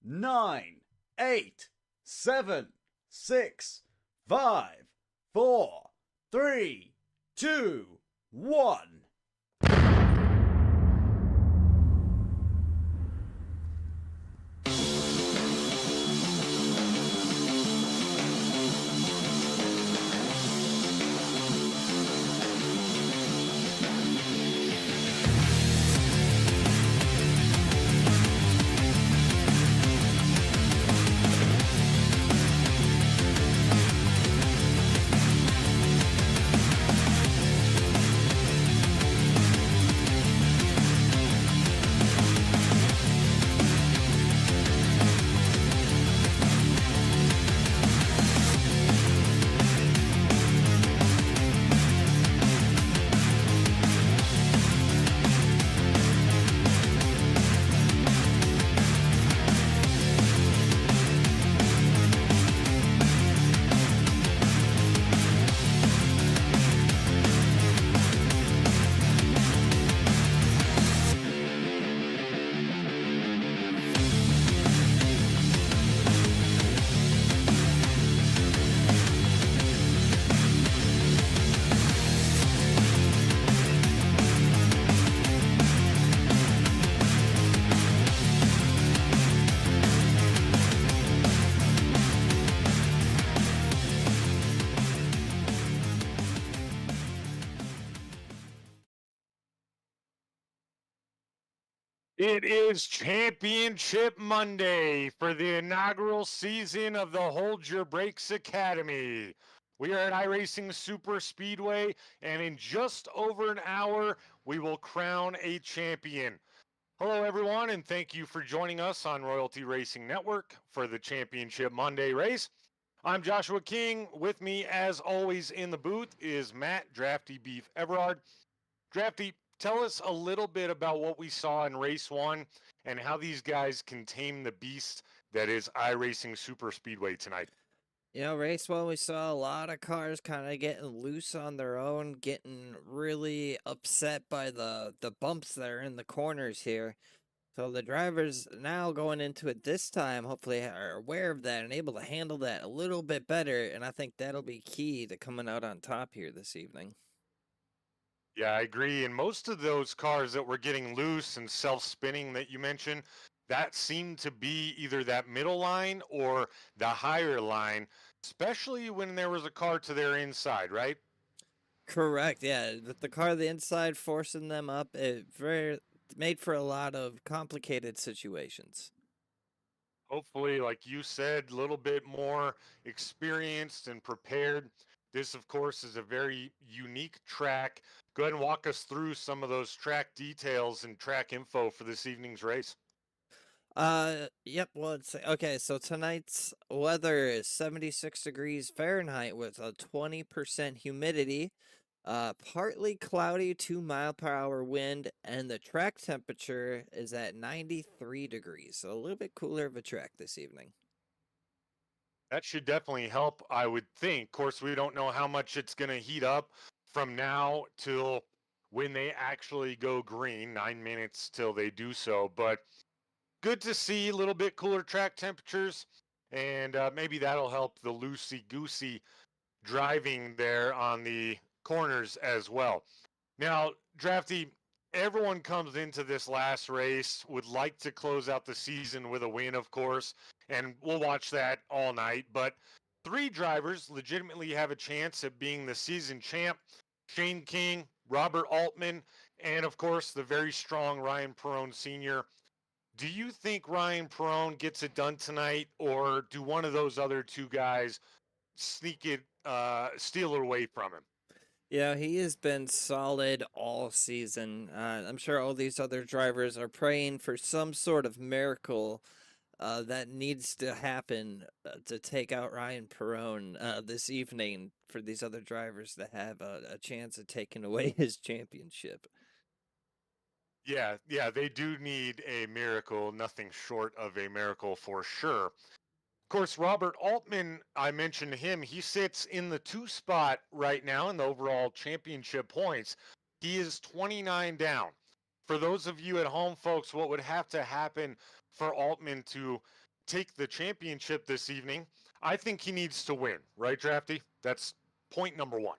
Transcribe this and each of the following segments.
Nine, 8, 7, 6, 5, 4, 3, 2, 1. It is Championship Monday for the inaugural season of the Hold Your Brakes Academy. We are at iRacing Super Speedway, and in just over an hour, we will crown a champion. Hello, everyone, and thank you for joining us on Royalty Racing Network for the Championship Monday race. I'm Joshua King. With me, as always, in the booth is Matt Drafty Beef Everard. Drafty, tell us a little bit about what we saw in race one and how these guys can tame the beast that is iRacing Super Speedway tonight. You know, race one, we saw a lot of cars kind of getting loose on their own, getting really upset by the bumps that are in the corners here. So the drivers now going into it this time, hopefully are aware of that and able to handle that a little bit better. And I think that'll be key to coming out on top here this evening. Yeah, I agree. And most of those cars that were getting loose and self-spinning that you mentioned, that seemed to be either that middle line or the higher line, especially when there was a car to their inside, right? Correct. Yeah, with the car on the inside forcing them up, it made for a lot of complicated situations. Hopefully, like you said, a little bit more experienced and prepared. This, of course, is a very unique track. Go ahead and walk us through some of those track details and track info for this evening's race. Yep. Well, okay. So tonight's weather is 76 degrees Fahrenheit with a 20% humidity. Partly cloudy, 2 mile per hour wind, and the track temperature is at 93 degrees. So a little bit cooler of a track this evening. That should definitely help, I would think. Of course, we don't know how much it's going to heat up from now till when they actually go green, 9 minutes till they do so. But good to see a little bit cooler track temperatures, and maybe that'll help the loosey goosey driving there on the corners as well. Now, Drafty, everyone comes into this last race, would like to close out the season with a win, of course, and we'll watch that all night. But three drivers legitimately have a chance at being the season champ: Shane King, Robert Altman, and of course, the very strong Ryan Perone Sr. Do you think Ryan Perone gets it done tonight, or do one of those other two guys sneak it, steal it away from him? Yeah, he has been solid all season. I'm sure all these other drivers are praying for some sort of miracle that needs to happen to take out Ryan Perone this evening for these other drivers to have a chance of taking away his championship. Yeah, they do need a miracle, nothing short of a miracle for sure. Of course, Robert Altman, I mentioned him, he sits in the 2 spot right now in the overall championship points. He is 29 down. For those of you at home, folks, what would have to happen for Altman to take the championship this evening? I think he needs to win, right, Drafty? That's point number one.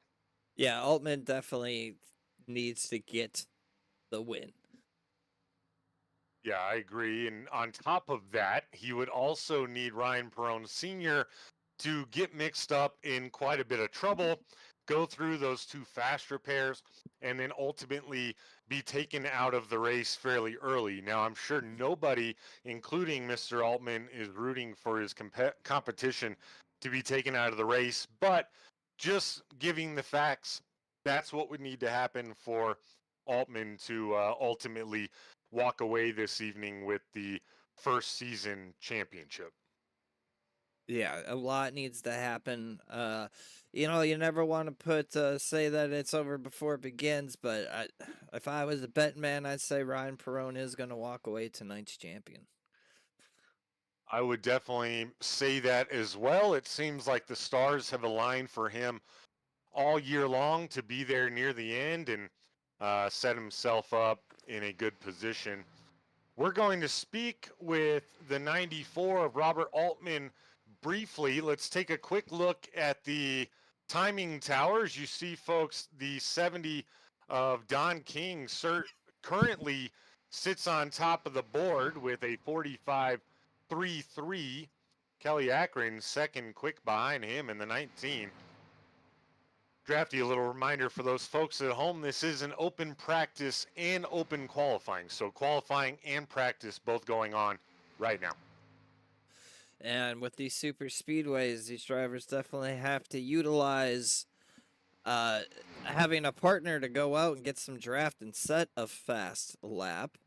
Yeah, Altman definitely needs to get the win. Yeah, I agree. And on top of that, he would also need Ryan Perone Sr. to get mixed up in quite a bit of trouble, go through those 2 fast repairs, and then ultimately be taken out of the race fairly early. Now, I'm sure nobody, including Mr. Altman, is rooting for his competition to be taken out of the race, but just giving the facts, that's what would need to happen for Altman to ultimately walk away this evening with the first season championship. Yeah, a lot needs to happen. You never want to say that it's over before it begins, but if I was a betting man, I'd say Ryan Perone is going to walk away tonight's champion. I would definitely say that as well. It seems like the stars have aligned for him all year long to be there near the end and set himself up in a good position. We're going to speak with the 94 of Robert Altman briefly. Let's take a quick look at the timing towers. You see, folks, the 70 of Don King currently sits on top of the board with a 45.33. Kelly Akron second, quick behind him in the 19. Drafty, a little reminder for those folks at home, this is an open practice and open qualifying. So qualifying and practice both going on right now. And with these super speedways, these drivers definitely have to utilize having a partner to go out and get some draft and set a fast lap.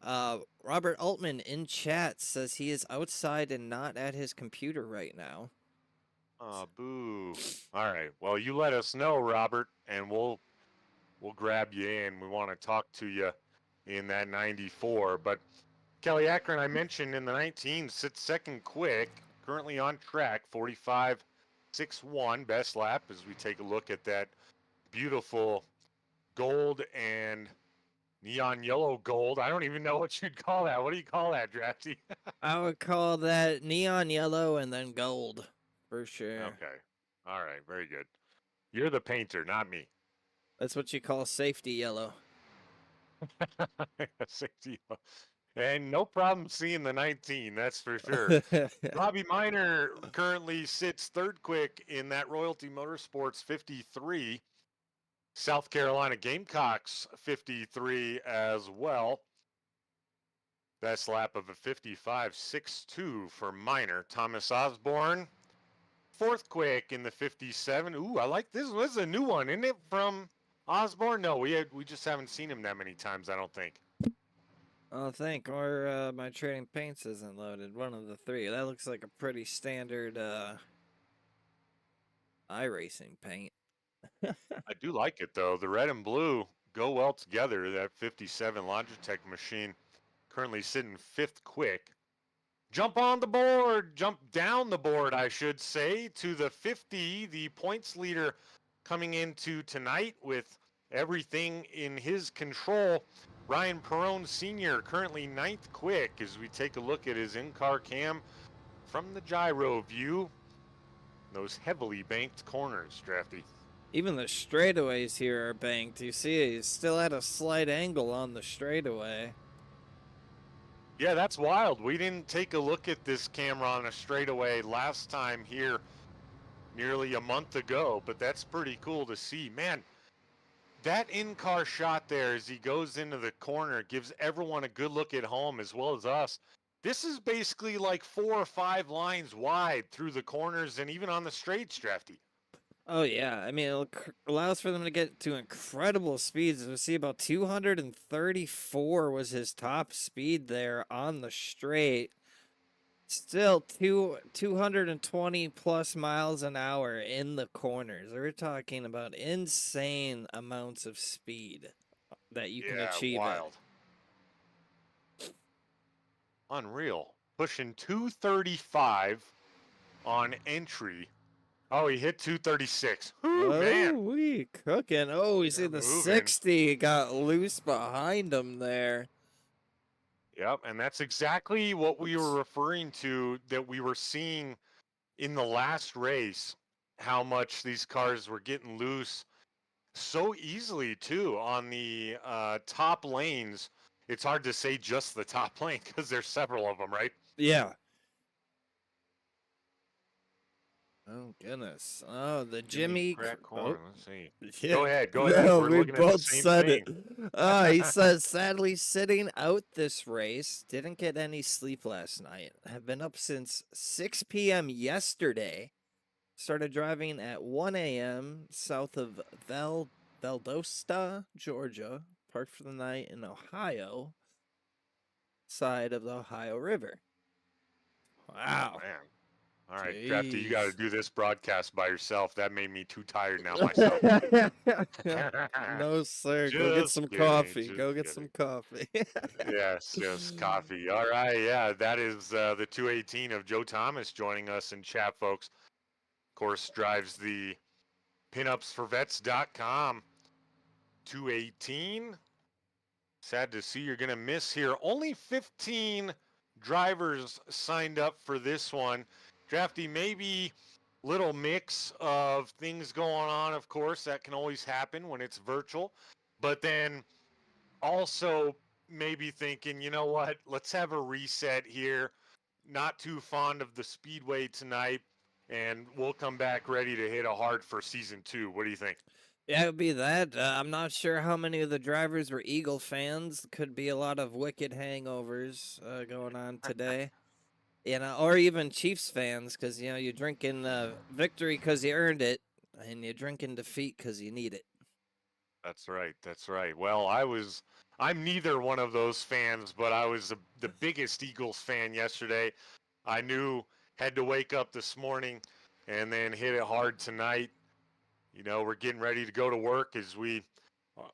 Robert Altman in chat says he is outside and not at his computer right now. Oh, boo. All right. Well, you let us know, Robert, and we'll grab you in. We want to talk to you in that 94. But Kelly Akron, I mentioned in the 19, sits second quick, currently on track, 45.61 best lap as we take a look at that beautiful gold and neon yellow gold. I don't even know what you'd call that. What do you call that, Drafty? I would call that neon yellow and then gold. For sure. Okay. All right. Very good. You're the painter, not me. That's what you call safety yellow. Safety yellow. And no problem seeing the 19, that's for sure. Robbie Miner currently sits third quick in that Royalty Motorsports 53. South Carolina Gamecocks 53 as well. Best lap of a 55.62 for Miner. Thomas Osborne fourth quick in the 57. Ooh, I like this. This is a new one, isn't it, from Osborne? No, we just haven't seen him that many times, I don't think. I'll think, or my trading paints isn't loaded. One of the three. That looks like a pretty standard iRacing paint. I do like it though. The red and blue go well together. That 57 Logitech machine currently sitting 5th quick. Jump on the board, jump down the board, I should say, to the 50, the points leader coming into tonight with everything in his control. Ryan Perone Sr. currently 9th quick as we take a look at his in-car cam from the gyro view. Those heavily banked corners, Drafty. Even the straightaways here are banked. You see, he's still at a slight angle on the straightaway. Yeah, that's wild. We didn't take a look at this camera on a straightaway last time here nearly a month ago, but that's pretty cool to see. Man, that in-car shot there as he goes into the corner gives everyone a good look at home as well as us. This is basically like 4 or 5 lines wide through the corners and even on the straights, Drafty. Oh yeah, I mean it allows for them to get to incredible speeds. We see about 234 was his top speed there on the straight. Still 220 plus miles an hour in the corners. We're talking about insane amounts of speed that you can achieve. Wild. Unreal. Pushing 235 on entry. Oh, he hit 236. Ooh, man. We cooking. Oh, we see the moving. 60 got loose behind him there. Yep, and that's exactly what we were referring to, that we were seeing in the last race, how much these cars were getting loose so easily, too, on the top lanes. It's hard to say just the top lane because there's several of them, right? Yeah. Oh goodness! Oh, the Jimmy. Corn. Let's see. Yeah. Go ahead. Go ahead. We're we looking both at the same said thing. it. He says sadly sitting out this race. Didn't get any sleep last night. Have been up since 6 p.m. yesterday. Started driving at 1 a.m. south of Valdosta, Georgia. Parked for the night in Ohio. Side of the Ohio River. Wow. Man. All right, Drafty, you got to Jeez. do this broadcast by yourself. That made me too tired now myself. No, sir. Go get Just some kidding, coffee. just Go get kidding. some coffee. Yes, coffee. All right, yeah, that is the 218 of Joe Thomas joining us in chat, folks. Of course, drives the pinupsforvets.com. 218. Sad to see you're going to miss here. Only 15 drivers signed up for this one. Drafty, maybe little mix of things going on, of course. That can always happen when it's virtual. But then also maybe thinking, you know what, let's have a reset here. Not too fond of the Speedway tonight, and we'll come back ready to hit a hard for season 2. What do you think? Yeah, it would be that. I'm not sure how many of the drivers were Eagle fans. Could be a lot of wicked hangovers going on today. Or even Chiefs fans, because, you're drinking victory because you earned it, and you're drinking defeat because you need it. That's right. That's right. Well, I'm neither one of those fans, but I was the biggest Eagles fan yesterday. I knew had to wake up this morning and then hit it hard tonight. We're getting ready to go to work as we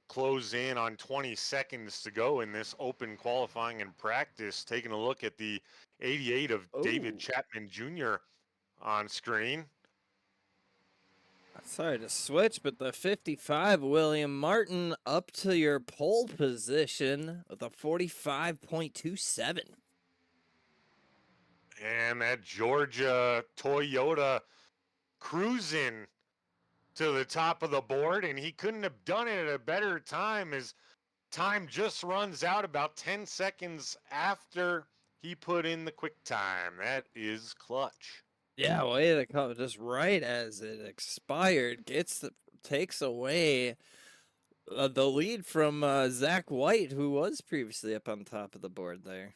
close in on 20 seconds to go in this open qualifying and practice. Taking a look at the 88 of David Chapman Jr. on screen. Sorry to switch, but the 55, William Martin, up to your pole position with a 45.27. And that Georgia Toyota cruising to the top of the board, and he couldn't have done it at a better time. His time just runs out about 10 seconds after he put in the quick time. That is clutch. Yeah, way to come just right as it expired. Takes away the lead from Zach White, who was previously up on top of the board there.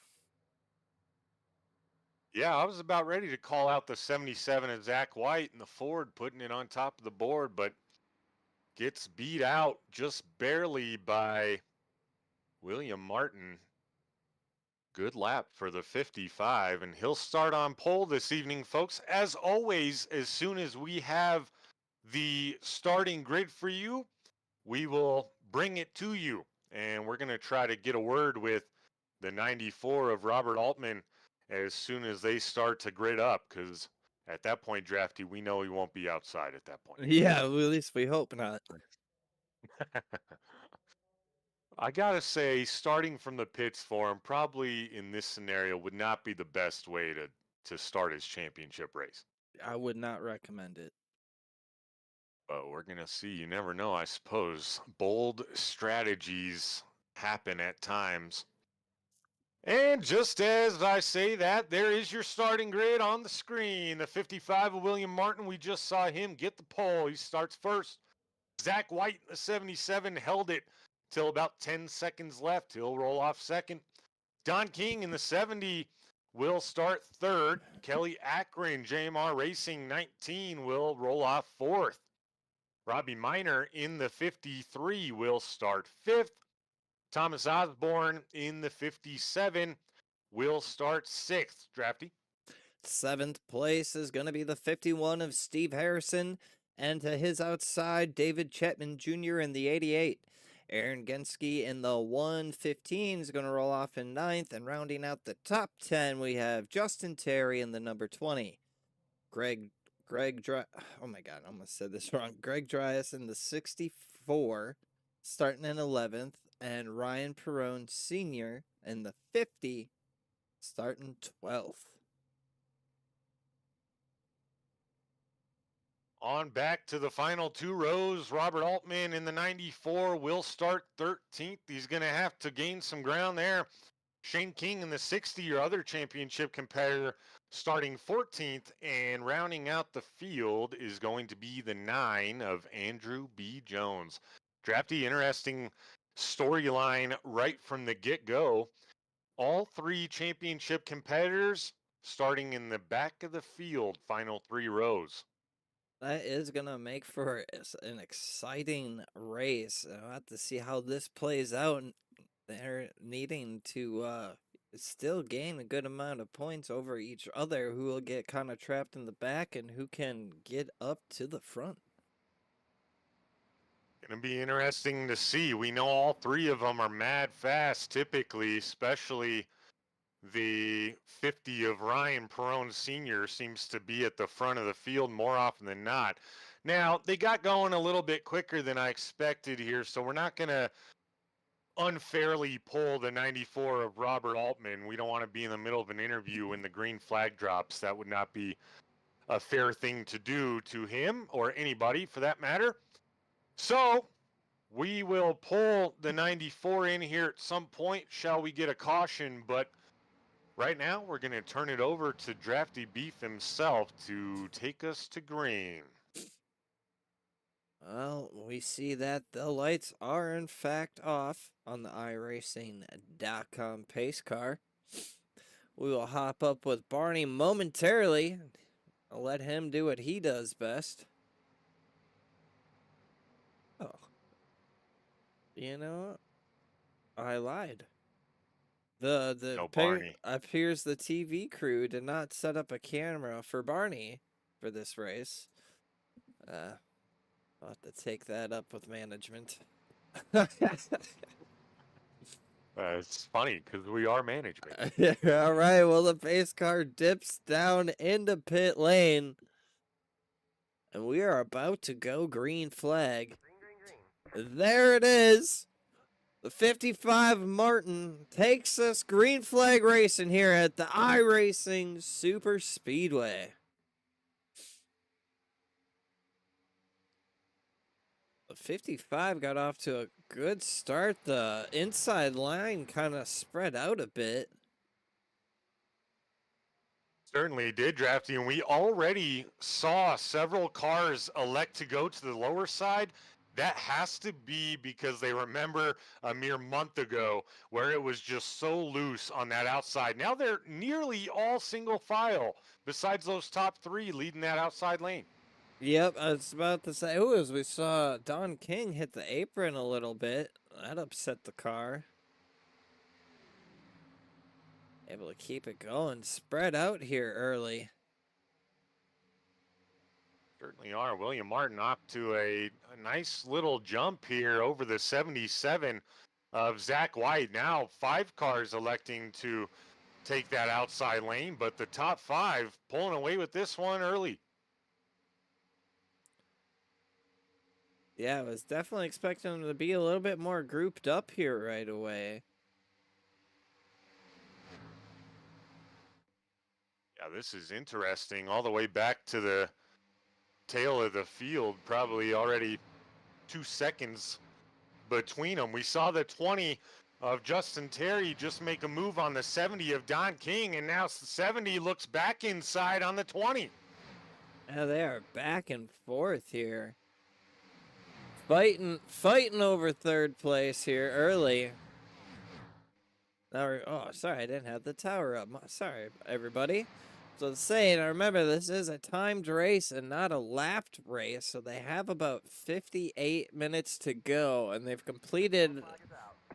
Yeah, I was about ready to call out the 77 of Zach White and the Ford putting it on top of the board, but gets beat out just barely by William Martin. Good lap for the 55, and he'll start on pole this evening, folks. As always, as soon as we have the starting grid for you, we will bring it to you, and we're going to try to get a word with the 94 of Robert Altman as soon as they start to grid up, because at that point, Drafty, we know he won't be outside at that point. Yeah, well, at least we hope not. I gotta say, starting from the pits for him, probably in this scenario, would not be the best way to start his championship race. I would not recommend it. But we're gonna see. You never know, I suppose. Bold strategies happen at times. And just as I say that, there is your starting grid on the screen. The 55 of William Martin, we just saw him get the pole. He starts first. Zach White, the 77, held it till about 10 seconds left. He'll roll off second. Don King in the 70 will start third. Kelly Akron, JMR Racing 19, will roll off fourth. Robbie Miner in the 53 will start fifth. Thomas Osborne in the 57 will start sixth. Drafty. Seventh place is going to be the 51 of Steve Harrison, and to his outside, David Chapman Jr. in the 88. Aaron Genske in the 115 is going to roll off in ninth, and rounding out the top 10, we have Justin Terry in the number 20. Greg oh my God, I almost said this wrong. Greg Dryas in the 64, starting in 11th, and Ryan Perrone Sr. in the 50, starting 12th. On back to the final two rows, Robert Altman in the 94 will start 13th. He's going to have to gain some ground there. Shane King in the 60, your other championship competitor, starting 14th, and rounding out the field is going to be the 9 of Andrew B. Jones. Drafty, interesting storyline right from the get-go. All three championship competitors starting in the back of the field, final three rows. That is going to make for an exciting race. I'll have to see how this plays out. They're needing to still gain a good amount of points over each other, who will get kind of trapped in the back and who can get up to the front. Going to be interesting to see. We know all three of them are mad fast typically, especially the 50 of Ryan Perrone Sr. seems to be at the front of the field more often than not. Now, they got going a little bit quicker than I expected here, so we're not going to unfairly pull the 94 of Robert Altman. We don't want to be in the middle of an interview when the green flag drops. That would not be a fair thing to do to him or anybody for that matter. So we will pull the 94 in here at some point. Shall we get a caution? But right now, we're going to turn it over to Drafty Beef himself to take us to green. Well, we see that the lights are in fact off on the iRacing.com pace car. We will hop up with Barney momentarily. I'll let him do what he does best. Oh. You know what? I lied. Appears the TV crew did not set up a camera for Barney for this race. I'll have to take that up with management. It's funny because we are management. All right, well, the pace car dips down into pit lane. And we are about to go green flag. Green. There it is. The 55 Martin takes us green flag racing here at the iRacing Super Speedway. The 55 got off to a good start. The inside line kind of spread out a bit. Certainly did, Drafty, and we already saw several cars elect to go to the lower side. That has to be because they remember a mere month ago where it was just so loose on that outside. Now they're nearly all single file, besides those top three leading that outside lane. Yep, I was about to say, as we saw Don King hit the apron a little bit. That upset the car. Able to keep it going, spread out here early. Certainly are. William Martin off to a nice little jump here over the 77 of Zach White. Now 5 cars electing to take that outside lane, but the top 5 pulling away with this one early. Yeah, I was definitely expecting them to be a little bit more grouped up here right away. Yeah, this is interesting. All the way back to the tail of the field, probably already 2 seconds between them. We saw the 20 of Justin Terry just make a move on the 70 of Don King, and now 70 looks back inside on the 20. Now they are back and forth here. Fighting over third place here early. Now oh, sorry, I didn't have the tower up. Sorry, everybody. So saying, I remember this is a timed race and not a lapped race, so they have about 58 minutes to go, and they've completed.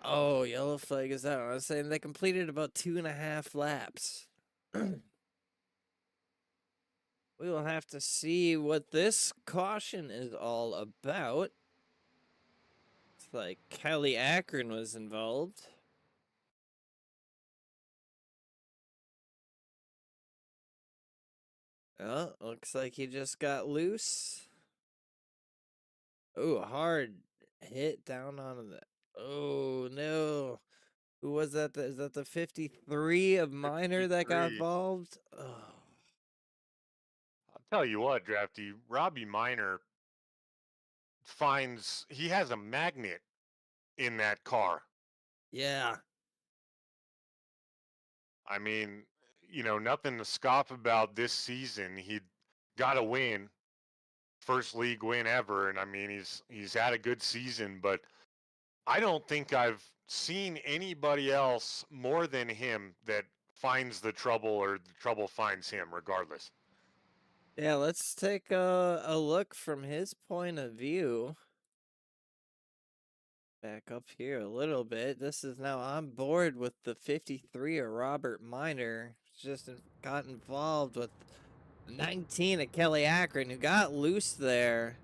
Oh, yellow flag is out. I was saying they completed about 2.5 laps. We will have to see what this caution is all about. It's like Kelly Akron was involved. Oh, looks like he just got loose. Oh, a hard hit down on the. Oh, no. Who was that? Is that the 53 of Minor that got 53. involved? Oh. I'll tell you what, Drafty, Robbie Minor he has a magnet in that car. Yeah. I mean, nothing to scoff about this season. He got a win, first league win ever, and I mean he's had a good season, but I don't think I've seen anybody else more than him that finds the trouble or the trouble finds him regardless. Yeah, let's take a look from his point of view. Back up here a little bit. This is now on board with the 53 of Robert Minor. Just got involved with 19 of Kelly Akron, who got loose there.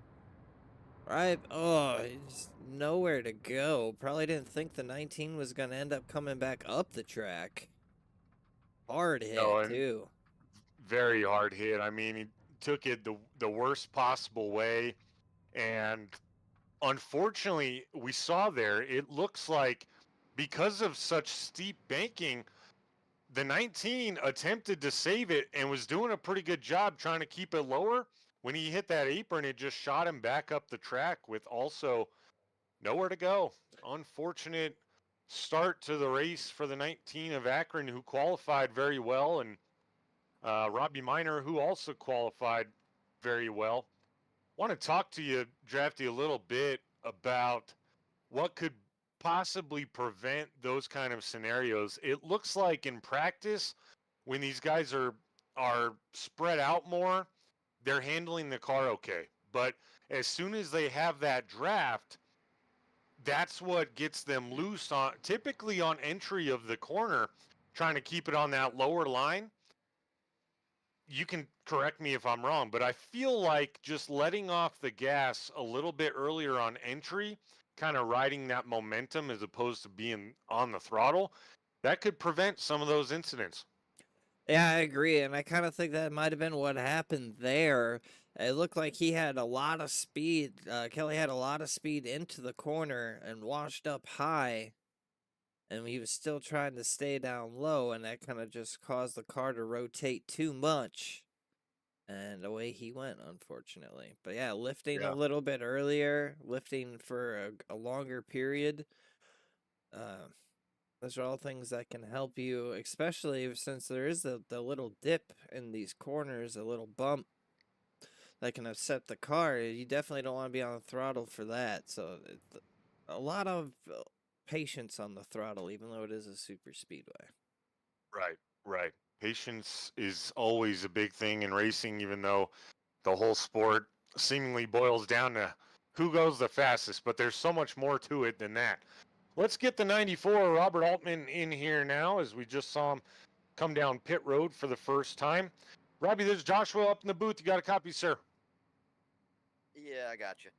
Right? Oh, he's nowhere to go. Probably didn't think the 19 was going to end up coming back up the track. Hard hit, too. Very hard hit. I mean, he took it the worst possible way, and unfortunately, we saw there, it looks like because of such steep banking, the 19 attempted to save it and was doing a pretty good job trying to keep it lower. When he hit that apron, it just shot him back up the track with also nowhere to go. Unfortunate start to the race for the 19 of Akron, who qualified very well, and Robbie Minor, who also qualified very well. Want to talk to you, Drafty, a little bit about what could possibly prevent those kind of scenarios. It looks like in practice, when these guys are spread out more, they're handling the car okay. But as soon as they have that draft, that's what gets them loose on typically on entry of the corner, trying to keep it on that lower line. You can correct me if I'm wrong, but I feel like just letting off the gas a little bit earlier on entry, kind of riding that momentum as opposed to being on the throttle, that could prevent some of those incidents. Yeah, I agree, and I kind of think that might have been what happened there. It looked like he had a lot of speed. Kelly had a lot of speed into the corner and washed up high, and he was still trying to stay down low, and that kind of just caused the car to rotate too much, and away he went, unfortunately. But yeah, lifting a little bit earlier, lifting for a longer period. Those are all things that can help you, especially since there is the little dip in these corners, a little bump that can upset the car. You definitely don't want to be on the throttle for that. So a lot of patience on the throttle, even though it is a super speedway. Right. Patience is always a big thing in racing, even though the whole sport seemingly boils down to who goes the fastest, but there's so much more to it than that. Let's get the 94 Robert Altman in here now, as we just saw him come down pit road for the first time. Robbie, there's Joshua up in the booth. You got a copy, sir? Yeah, I got you.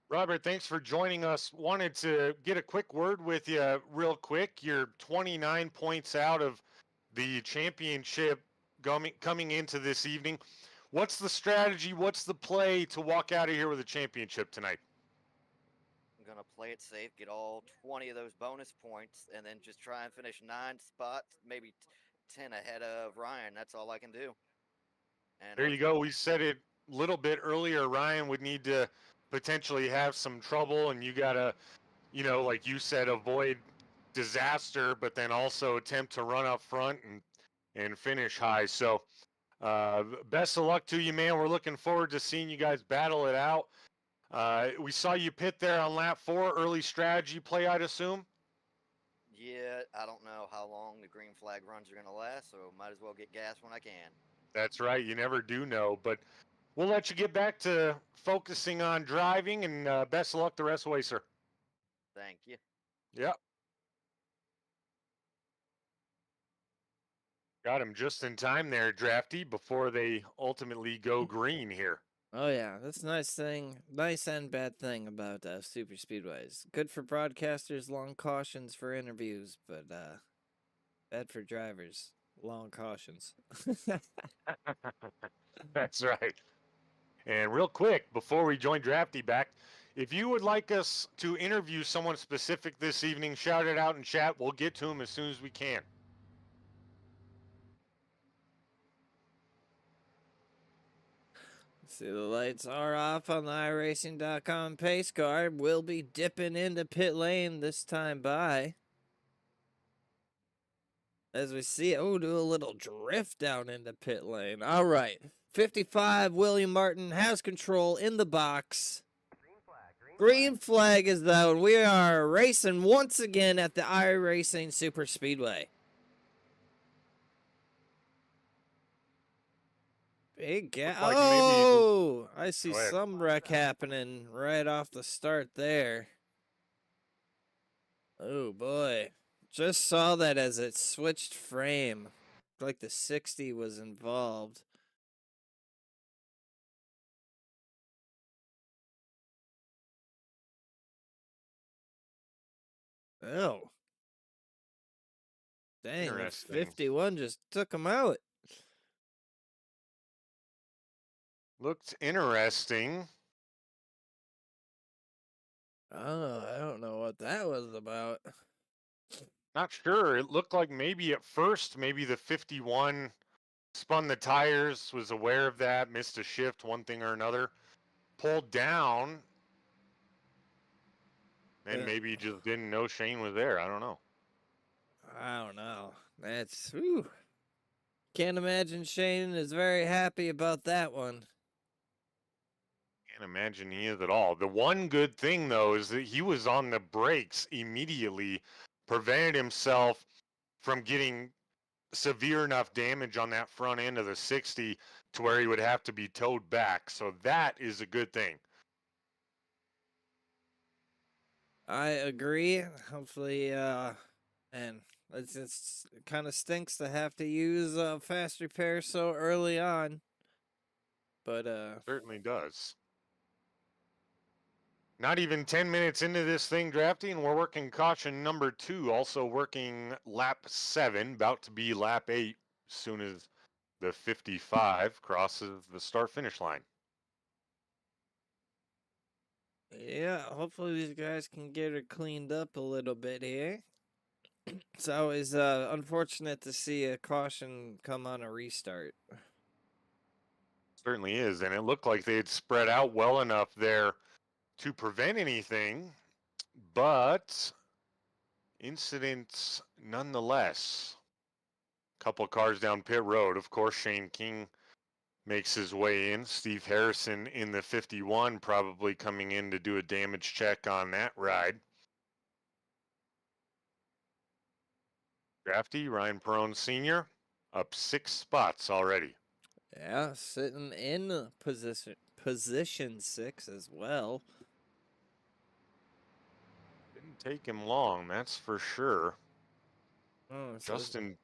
Robert, thanks for joining us. Wanted to get a quick word with you real quick. You're 29 points out of the championship coming into this evening. What's the strategy? What's the play to walk out of here with a championship tonight? I'm going to play it safe, get all 20 of those bonus points, and then just try and finish 9 spots, maybe 10 ahead of Ryan. That's all I can do. And there you go. We said it a little bit earlier. Ryan would need to potentially have some trouble, and you got to, like you said, avoid disaster, but then also attempt to run up front and finish high. So best of luck to you, man. We're looking forward to seeing you guys battle it out. We saw you pit there on lap 4, early strategy play, I'd assume. Yeah, I don't know how long the green flag runs are going to last, so might as well get gas when I can. That's right. You never do know, but we'll let you get back to focusing on driving, and best of luck the rest of the way, sir. Thank you. Yep. Got him just in time there, Drafty, before they ultimately go green here. Oh yeah, that's a nice and bad thing about super speedways. Good for broadcasters, long cautions for interviews, but bad for drivers, long cautions. That's right. And real quick, before we join Drafty back, if you would like us to interview someone specific this evening, shout it out in chat. We'll get to them as soon as we can. See, the lights are off on the iRacing.com pace car. We'll be dipping into pit lane this time by. As we see, do a little drift down into pit lane. All right. 55, William Martin has control in the box. Green flag is down. We are racing once again at the iRacing Super Speedway. Big gap. Like I see Go ahead. some wreck happening right off the start there. Oh boy. Just saw that as it switched frame. Like the 60 was involved. Oh. Dang, the Interesting. 51 just took him out. Looked interesting. Oh, I don't know what that was about. Not sure. It looked like maybe at first, maybe the 51 spun the tires, was aware of that, missed a shift, one thing or another, pulled down, and maybe just didn't know Shane was there. I don't know. I don't know. That's whew. Can't imagine Shane is very happy about that one. Can't imagine he is at all. The one good thing, though, is that he was on the brakes immediately, prevented himself from getting severe enough damage on that front end of the 60 to where he would have to be towed back. So that is a good thing. I agree. Hopefully, and it kind of stinks to have to use fast repair so early on. But Certainly does. Not even 10 minutes into this thing, Drafty, and we're working caution number 2, also working lap 7, about to be lap 8, as soon as the 55 crosses the start-finish line. yeah, hopefully these guys can get her cleaned up a little bit here. It's always unfortunate to see a caution come on a restart. Certainly is, and it looked like they had spread out well enough there to prevent anything, but incidents nonetheless. Couple cars down pit road. Of course, Shane King makes his way in. Steve Harrison in the 51 probably coming in to do a damage check on that ride. Drafty, Ryan Perone Sr. up 6 spots already. Yeah, sitting in position 6 as well. Didn't take him long, that's for sure. Oh, so Justin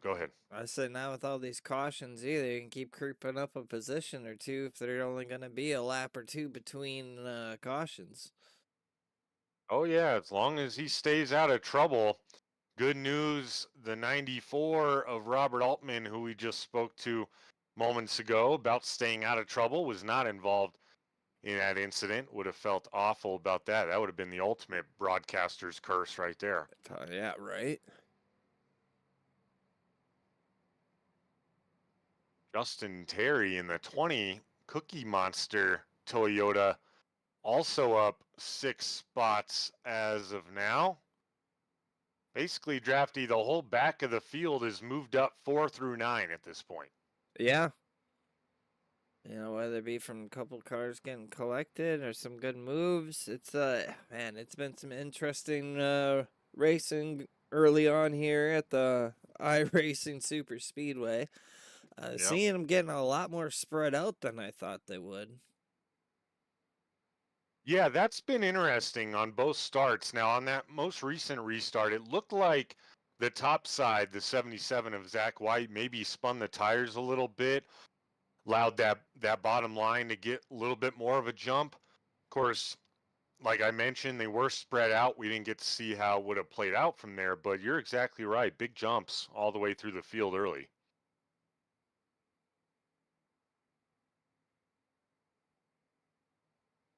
Go ahead. I said now with all these cautions, either you can keep creeping up a position or two if they're only going to be a lap or two between cautions. Oh yeah, as long as he stays out of trouble. Good news, the 94 of Robert Altman, who we just spoke to moments ago about staying out of trouble, was not involved in that incident. Would have felt awful about that. That would have been the ultimate broadcaster's curse right there. Yeah, right. Justin Terry in the 20 Cookie Monster Toyota, also up 6 spots as of now. Basically, Drafty, the whole back of the field is moved up 4 through 9 at this point. Yeah. You know, whether it be from a couple cars getting collected or some good moves. It's man, it's been some interesting racing early on here at the iRacing Super Speedway. Yep. Seeing them getting a lot more spread out than I thought they would. Yeah, that's been interesting on both starts. Now, on that most recent restart, it looked like the top side, the 77 of Zach White, maybe spun the tires a little bit, allowed that bottom line to get a little bit more of a jump. Of course, like I mentioned, they were spread out. We didn't get to see how it would have played out from there, but you're exactly right. Big jumps all the way through the field early.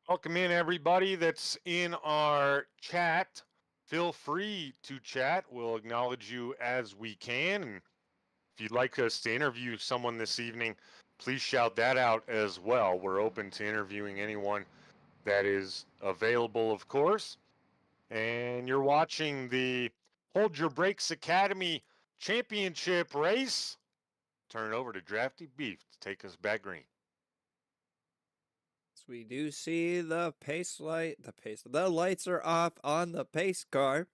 Welcome in everybody that's in our chat. Feel free to chat. We'll acknowledge you as we can. And if you'd like us to interview someone this evening, please shout that out as well. We're open to interviewing anyone that is available, of course. And you're watching the Hold Your Brakes Academy Championship race. Turn it over to Drafty Beef to take us back green. We do see the the lights are off on the pace car,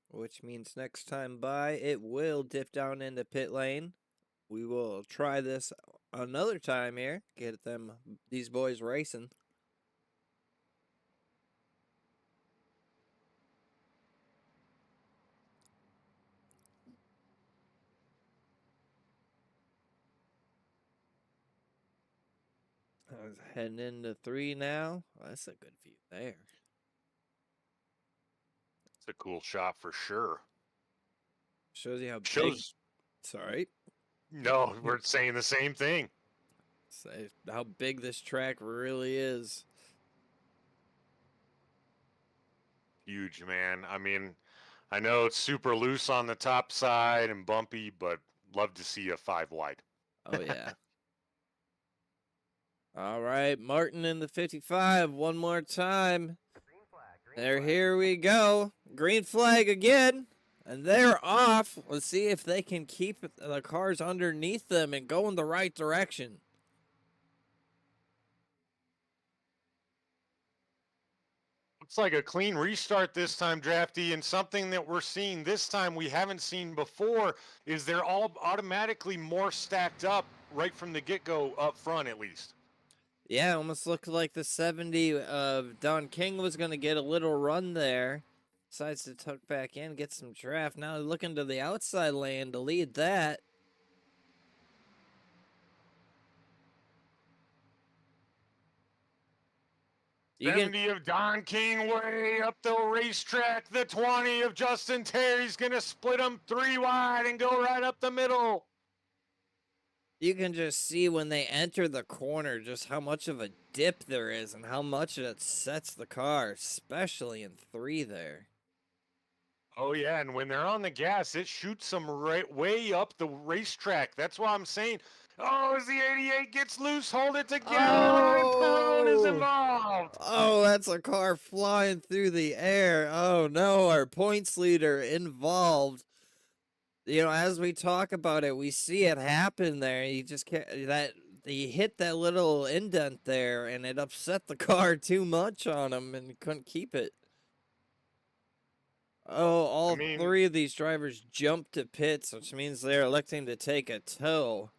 which means next time by it will dip down into pit lane. We will try this another time here, get these boys racing. I was heading into 3 now. Oh, that's a good view there. It's a cool shot for sure. Shows you how big. Sorry. No, we're saying the same thing. Say how big this track really is. Huge, man. I mean, I know it's super loose on the top side and bumpy, but love to see a 5 wide. Oh, yeah. All right, Martin in the 55 one more time. Here we go. Green flag again. And they're off. Let's see if they can keep the cars underneath them and go in the right direction. Looks like a clean restart this time, Drafty, and something that we're seeing this time we haven't seen before is they're all automatically more stacked up right from the get-go up front, at least. Yeah, almost looked like the 70 of Don King was going to get a little run there. Decides to tuck back in, get some draft. Now looking to the outside lane to lead that. The 70 of Don King way up the racetrack. The 20 of Justin Terry's going to split them 3 wide and go right up the middle. You can just see when they enter the corner just how much of a dip there is and how much it sets the car, especially in 3 there. Oh, yeah, and when they're on the gas, it shoots them right way up the racetrack. That's why I'm saying, oh, as the 88 gets loose, hold it together, and Perone is involved. Oh, that's a car flying through the air. Oh, no, our points leader involved. You know, as we talk about it, we see it happen there. He just can't, he hit that little indent there, and it upset the car too much on him, and couldn't keep it. Oh, all 3 of these drivers jumped to pits, which means they're electing to take a tow.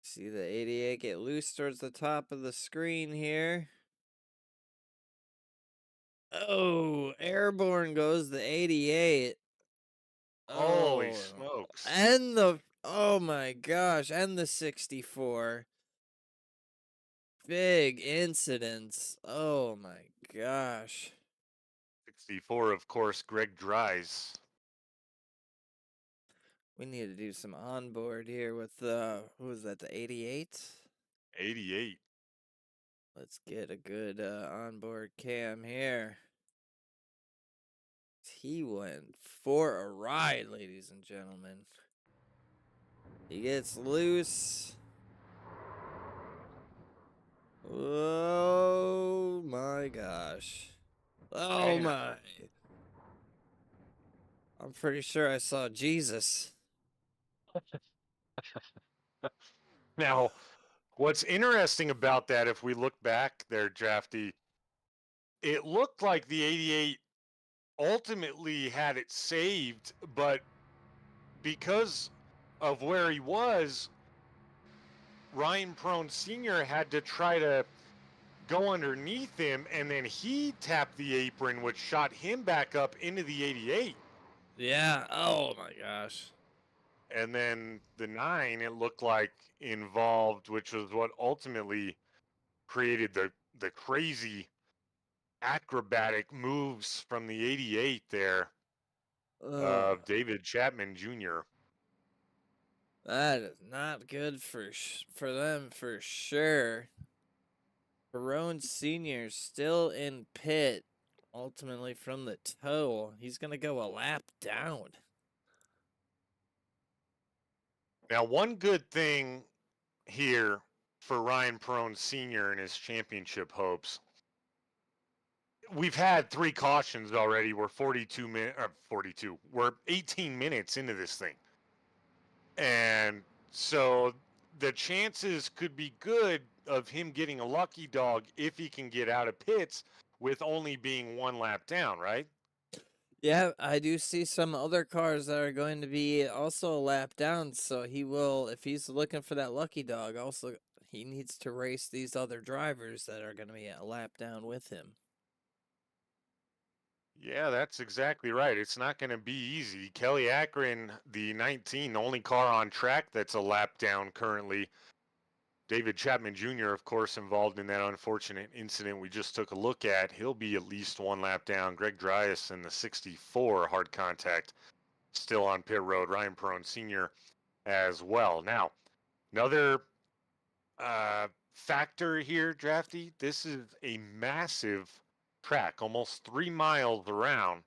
See the 88 get loose towards the top of the screen here. Oh, airborne goes the 88. Holy Oh, smokes. and oh my gosh, and the 64. Big incidents. Oh my gosh. 64, of course, Greg Dries. We need to do some onboard here with who was that, the 88? 88. Let's get a good onboard cam here. He went for a ride, ladies and gentlemen. He gets loose. Oh my gosh. Oh Man. my. I'm pretty sure I saw Jesus. Now, what's interesting about that, if we look back there, Drafty, it looked like the 88 ultimately had it saved, but because of where he was, Ryan Prone Sr. had to try to go underneath him, and then he tapped the apron, which shot him back up into the 88. Yeah. Oh my gosh. And then the 9, it looked like, involved, which was what ultimately created the crazy acrobatic moves from the 88 there of David Chapman Jr. That is not good for them for sure. Perone Sr. still in pit, ultimately from the toe. He's going to go a lap down. Now, one good thing here for Ryan Perone Sr. and his championship hopes, we've had 3 cautions already. We're 42. We're 18 minutes into this thing. And so the chances could be good of him getting a lucky dog if he can get out of pits with only being 1 lap down, right? Yeah, I do see some other cars that are going to be also a lap down. So he will, if he's looking for that lucky dog, also he needs to race these other drivers that are going to be a lap down with him. Yeah, that's exactly right. It's not going to be easy. Kelly Akron, the 19, the only car on track that's a lap down currently. David Chapman Jr., of course, involved in that unfortunate incident we just took a look at. He'll be at least 1 lap down. Greg Dries in the 64 hard contact still on pit road. Ryan Perone Sr. as well. Now, another factor here, Drafty, this is a massive track, almost 3 miles around.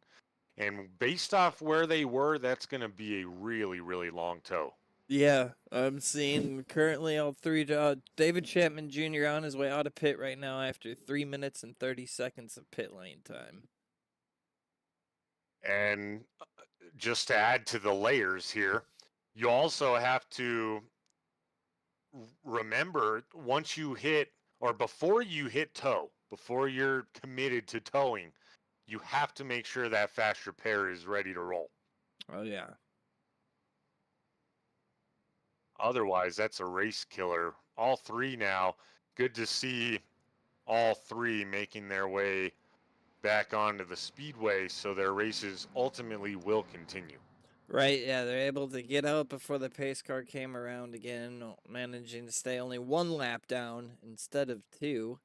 And based off where they were, that's going to be a really, really long tow. Yeah, I'm seeing currently all 3. David Chapman Jr. on his way out of pit right now after 3 minutes and 30 seconds of pit lane time. And just to add to the layers here, you also have to remember once you hit, or before you hit tow, before you're committed to towing, you have to make sure that fast repair is ready to roll. Oh, yeah. Otherwise, that's a race killer. All 3 now, good to see all 3 making their way back onto the speedway, so their races ultimately will continue. Right, yeah, they're able to get out before the pace car came around again, managing to stay only 1 lap down instead of 2.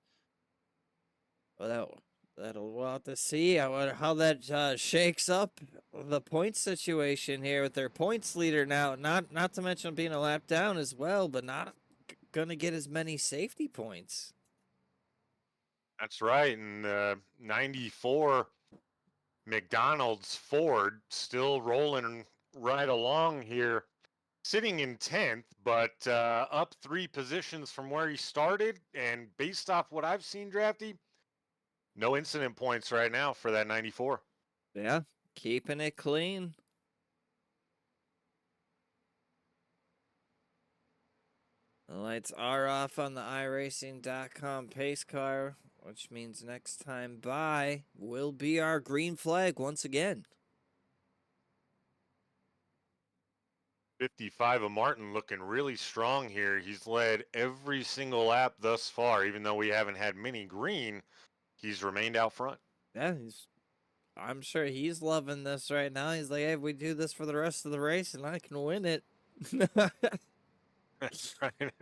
Well, we'll have to see how that shakes up the point situation here with their points leader now. Not to mention being a lap down as well, but not gonna get as many safety points. That's right, and 94 McDonald's Ford still rolling right along here, sitting in 10th, but up 3 positions from where he started. And based off what I've seen, Drafty, no incident points right now for that 94. Yeah, keeping it clean. The lights are off on the iRacing.com pace car, which means next time by will be our green flag once again. 55 of Martin looking really strong here. He's led every single lap thus far, even though we haven't had many green. He's remained out front. Yeah, I'm sure he's loving this right now. He's like, hey, if we do this for the rest of the race and I can win it. That's right.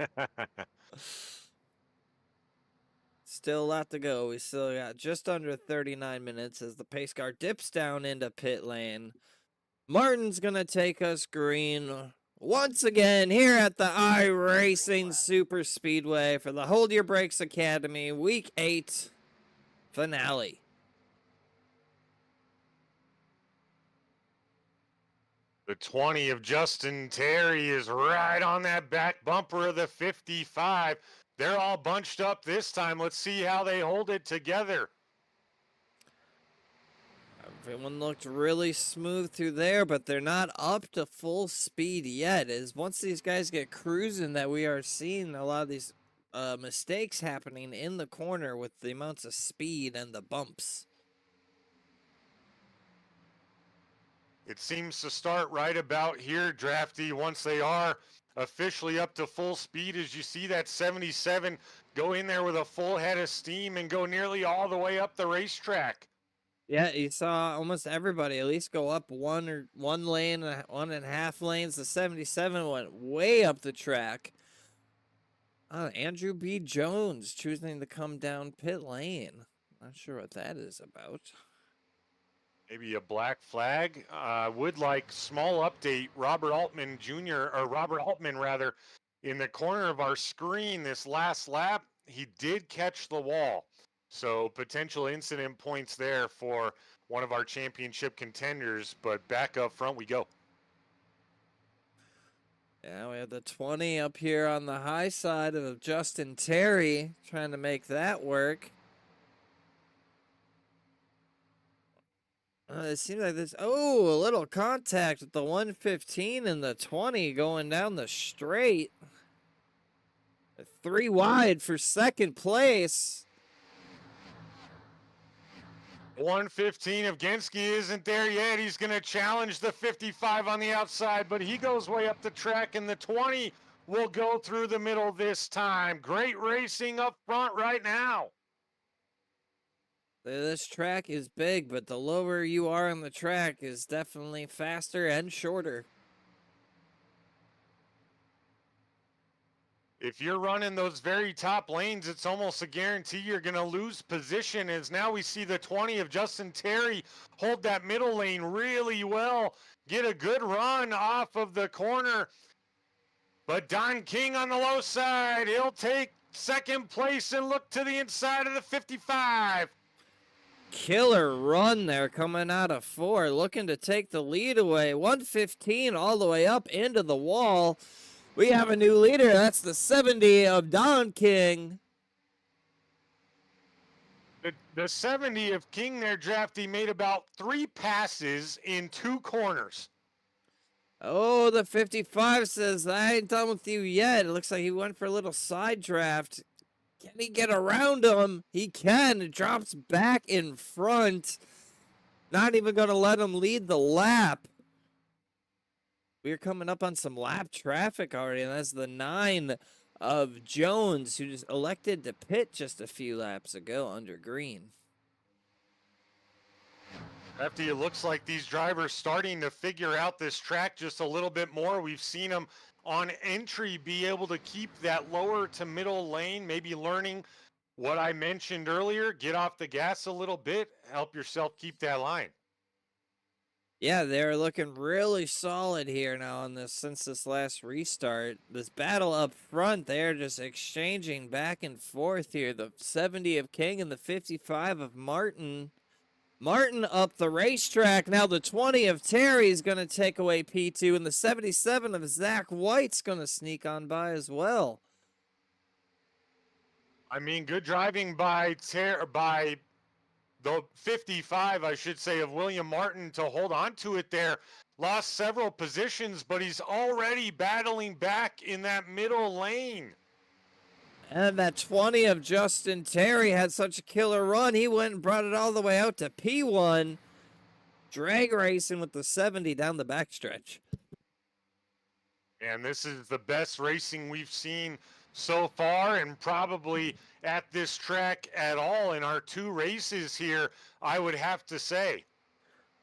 Still a lot to go. We still got just under 39 minutes as the pace car dips down into pit lane. Martin's going to take us green once again here at the iRacing Super Speedway for the Hold Your Brakes Academy Week 8 finale. The 20 of Justin Terry is right on that back bumper of the 55. They're all bunched up this time. Let's see how they hold it together. Everyone looked really smooth through there, but they're not up to full speed yet. As once these guys get cruising, that we are seeing a lot of these mistakes happening in the corner with the amounts of speed and the bumps. It seems to start right about here, Drafty, once they are officially up to full speed. As you see that 77 go in there with a full head of steam and go nearly all the way up the racetrack. Yeah, you saw almost everybody at least go up one lane, 1.5 lanes. The 77 went way up the track. Andrew B. Jones choosing to come down pit lane. Not sure what that is about. Maybe a black flag. Would like small update. Robert Altman rather, in the corner of our screen this last lap, he did catch the wall. So potential incident points there for one of our championship contenders, but back up front we go. Yeah, we have the 20 up here on the high side of Justin Terry trying to make that work. It seems like this. Oh, a little contact with the 115 and the 20 going down the straight. 3 wide for second place. 115 of Genski isn't there yet. He's going to challenge the 55 on the outside, but he goes way up the track, and the 20 will go through the middle this time. Great racing up front right now. This track is big, but the lower you are on the track is definitely faster and shorter. If you're running those very top lanes, it's almost a guarantee you're going to lose position, as now we see the 20 of Justin Terry hold that middle lane really well, get a good run off of the corner. But Don King on the low side, he'll take second place and look to the inside of the 55. Killer run there coming out of 4, looking to take the lead away. 115 all the way up into the wall. We have a new leader. That's the 70 of Don King. The 70 of King there, Drafty, made about 3 passes in 2 corners. Oh, the 55 says, I ain't done with you yet. It looks like he went for a little side draft. Can he get around him? He can. It drops back in front. Not even going to let him lead the lap. We're coming up on some lap traffic already, and that's the 9 of Jones, who just elected to pit just a few laps ago under green. After it looks like these drivers starting to figure out this track just a little bit more. We've seen them on entry be able to keep that lower to middle lane, maybe learning what I mentioned earlier, get off the gas a little bit, help yourself keep that line. Yeah, they're looking really solid here now on this since this last restart. This battle up front, they're just exchanging back and forth here. The 70 of King and the 55 of Martin. Martin up the racetrack. Now the 20 of Terry is going to take away P2, and the 77 of Zach White's going to sneak on by as well. I mean, good driving by the 55, I should say, of William Martin to hold on to it there. Lost several positions, but he's already battling back in that middle lane. And that 20 of Justin Terry had such a killer run. He went and brought it all the way out to P1. Drag racing with the 70 down the backstretch. And this is the best racing we've seen so far, and probably at this track at all in our 2 races here, I would have to say.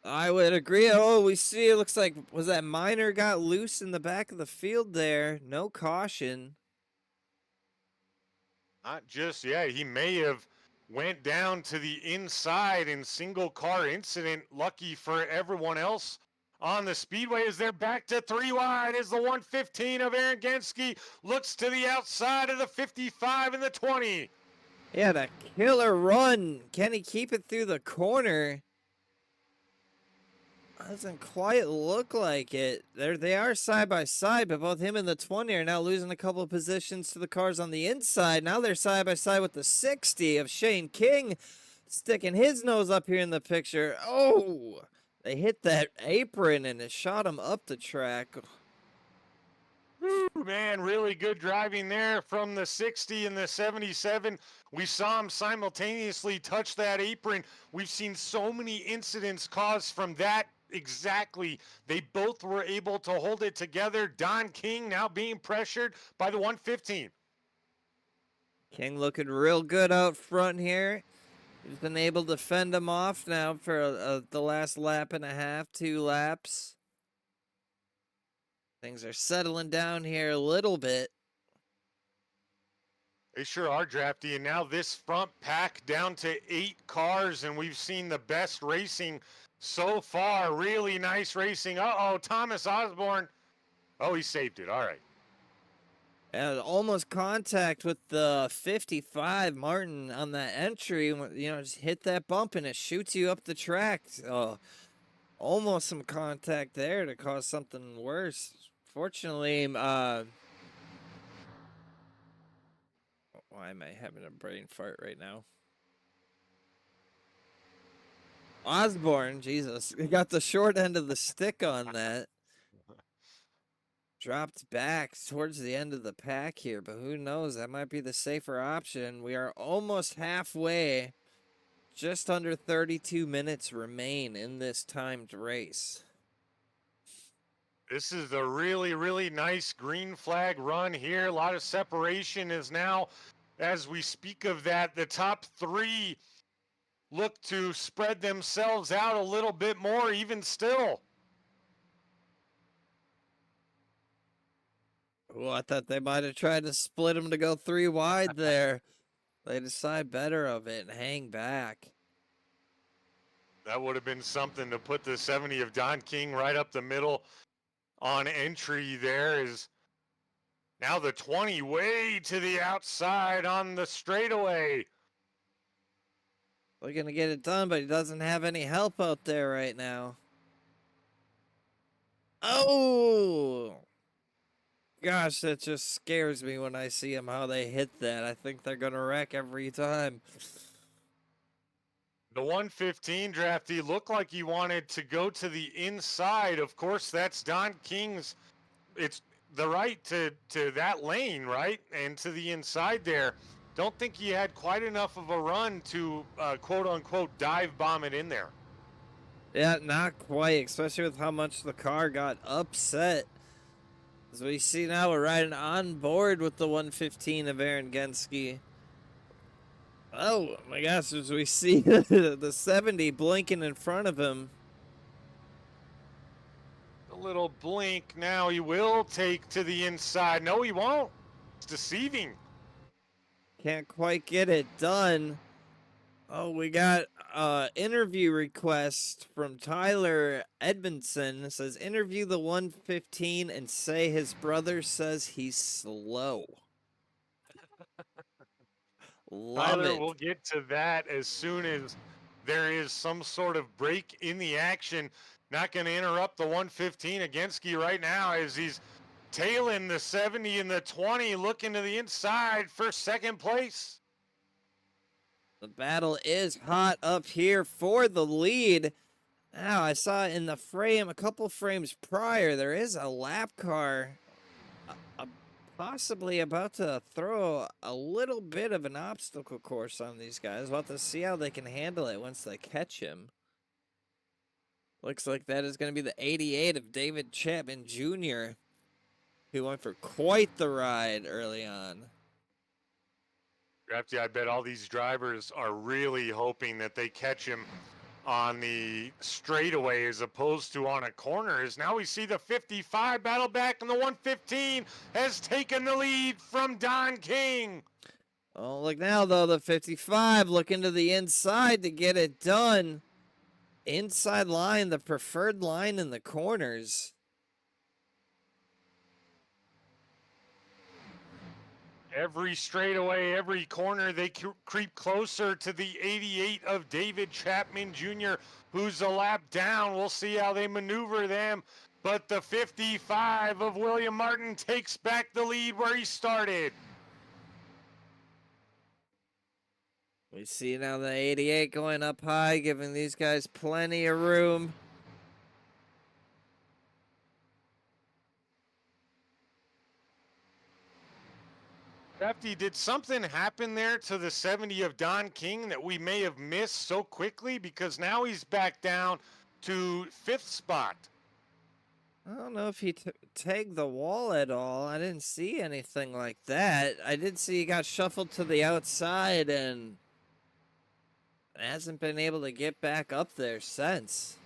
I would agree. Oh, we see it looks like, was that Minor got loose in the back of the field there? No caution. Not just, yeah, he may have went down to the inside in single car incident. Lucky for everyone else on the speedway as they're back to 3 wide as the 115 of Aaron Genske looks to the outside of the 55 and the 20. Yeah, that killer run. Can he keep it through the corner? Doesn't quite look like it. They are side by side, but both him and the 20 are now losing a couple of positions to the cars on the inside. Now they're side by side with the 60 of Shane King, sticking his nose up here in the picture. Oh, they hit that apron and it shot him up the track. Woo, man, really good driving there from the 60 and the 77. We saw him simultaneously touch that apron. We've seen so many incidents caused from that. Exactly. They both were able to hold it together. Don King now being pressured by the 115. King looking real good out front here. He's been able to fend him off now for the last lap and a half, 2 laps. Things are settling down here a little bit. They sure are, Drafty. And now this front pack down to 8 cars, and we've seen the best racing so far. Really nice racing. Uh-oh, Thomas Osborne. Oh, he saved it. All right. And almost contact with the 55 Martin on that entry. You know, just hit that bump and it shoots you up the track. Almost some contact there to cause something worse. Fortunately, why am I having a brain fart right now? Osborne, Jesus, he got the short end of the stick on that. Dropped back towards the end of the pack here, but who knows? That might be the safer option. We are almost halfway. Just under 32 minutes remain in this timed race. This is a really, really nice green flag run here. A lot of separation is now, as we speak of that, the top 3 look to spread themselves out a little bit more, even still. Oh, I thought they might have tried to split them to go 3 wide there. They decide better of it and hang back. That would have been something to put the 70 of Don King right up the middle on entry. There is now the 20 way to the outside on the straightaway. They're going to get it done, but he doesn't have any help out there right now. Oh! Gosh, that just scares me when I see them, how they hit that. I think they're going to wreck every time. The 115 Drafty looked like he wanted to go to the inside. Of course, that's Don King's. It's the right to that lane, right? And to the inside there. Don't think he had quite enough of a run to quote unquote dive bomb it in there. Yeah, not quite, especially with how much the car got upset. As we see now, we're riding on board with the 115 of Aaron Genske. Oh my gosh, as we see the 70 blinking in front of him. A little blink now. He will take to the inside. No, he won't. It's deceiving. Can't quite get it done. Oh, we got interview request from Tyler Edmondson. It says, interview the 115 and say his brother says he's slow. Love Tyler, it. we'll get to that as soon as there is some sort of break in the action. Not going to interrupt the 115 Genske right now as he's tailing the 70 and the 20, looking to the inside for second place. The battle is hot up here for the lead. Now, I saw in the frame, a couple frames prior, there is a lap car possibly about to throw a little bit of an obstacle course on these guys. We'll have to see how they can handle it once they catch him. Looks like that is going to be the 88 of David Chapman Jr., who went for quite the ride early on. Drafty, I bet all these drivers are really hoping that they catch him on the straightaway as opposed to on a corner. As now we see the 55 battle back, and the 115 has taken the lead from Don King. Oh, look now, though, the 55 looking to the inside to get it done. Inside line, the preferred line in the corners. Every straightaway, every corner, they creep closer to the 88 of David Chapman Jr., who's a lap down. We'll see how they maneuver them. But the 55 of William Martin takes back the lead where he started. We see now the 88 going up high, giving these guys plenty of room. Drafty, did something happen there to the 70 of Don King that we may have missed so quickly? Because now he's back down to 5th spot. I don't know if he tagged the wall at all. I didn't see anything like that. I did see he got shuffled to the outside and hasn't been able to get back up there since.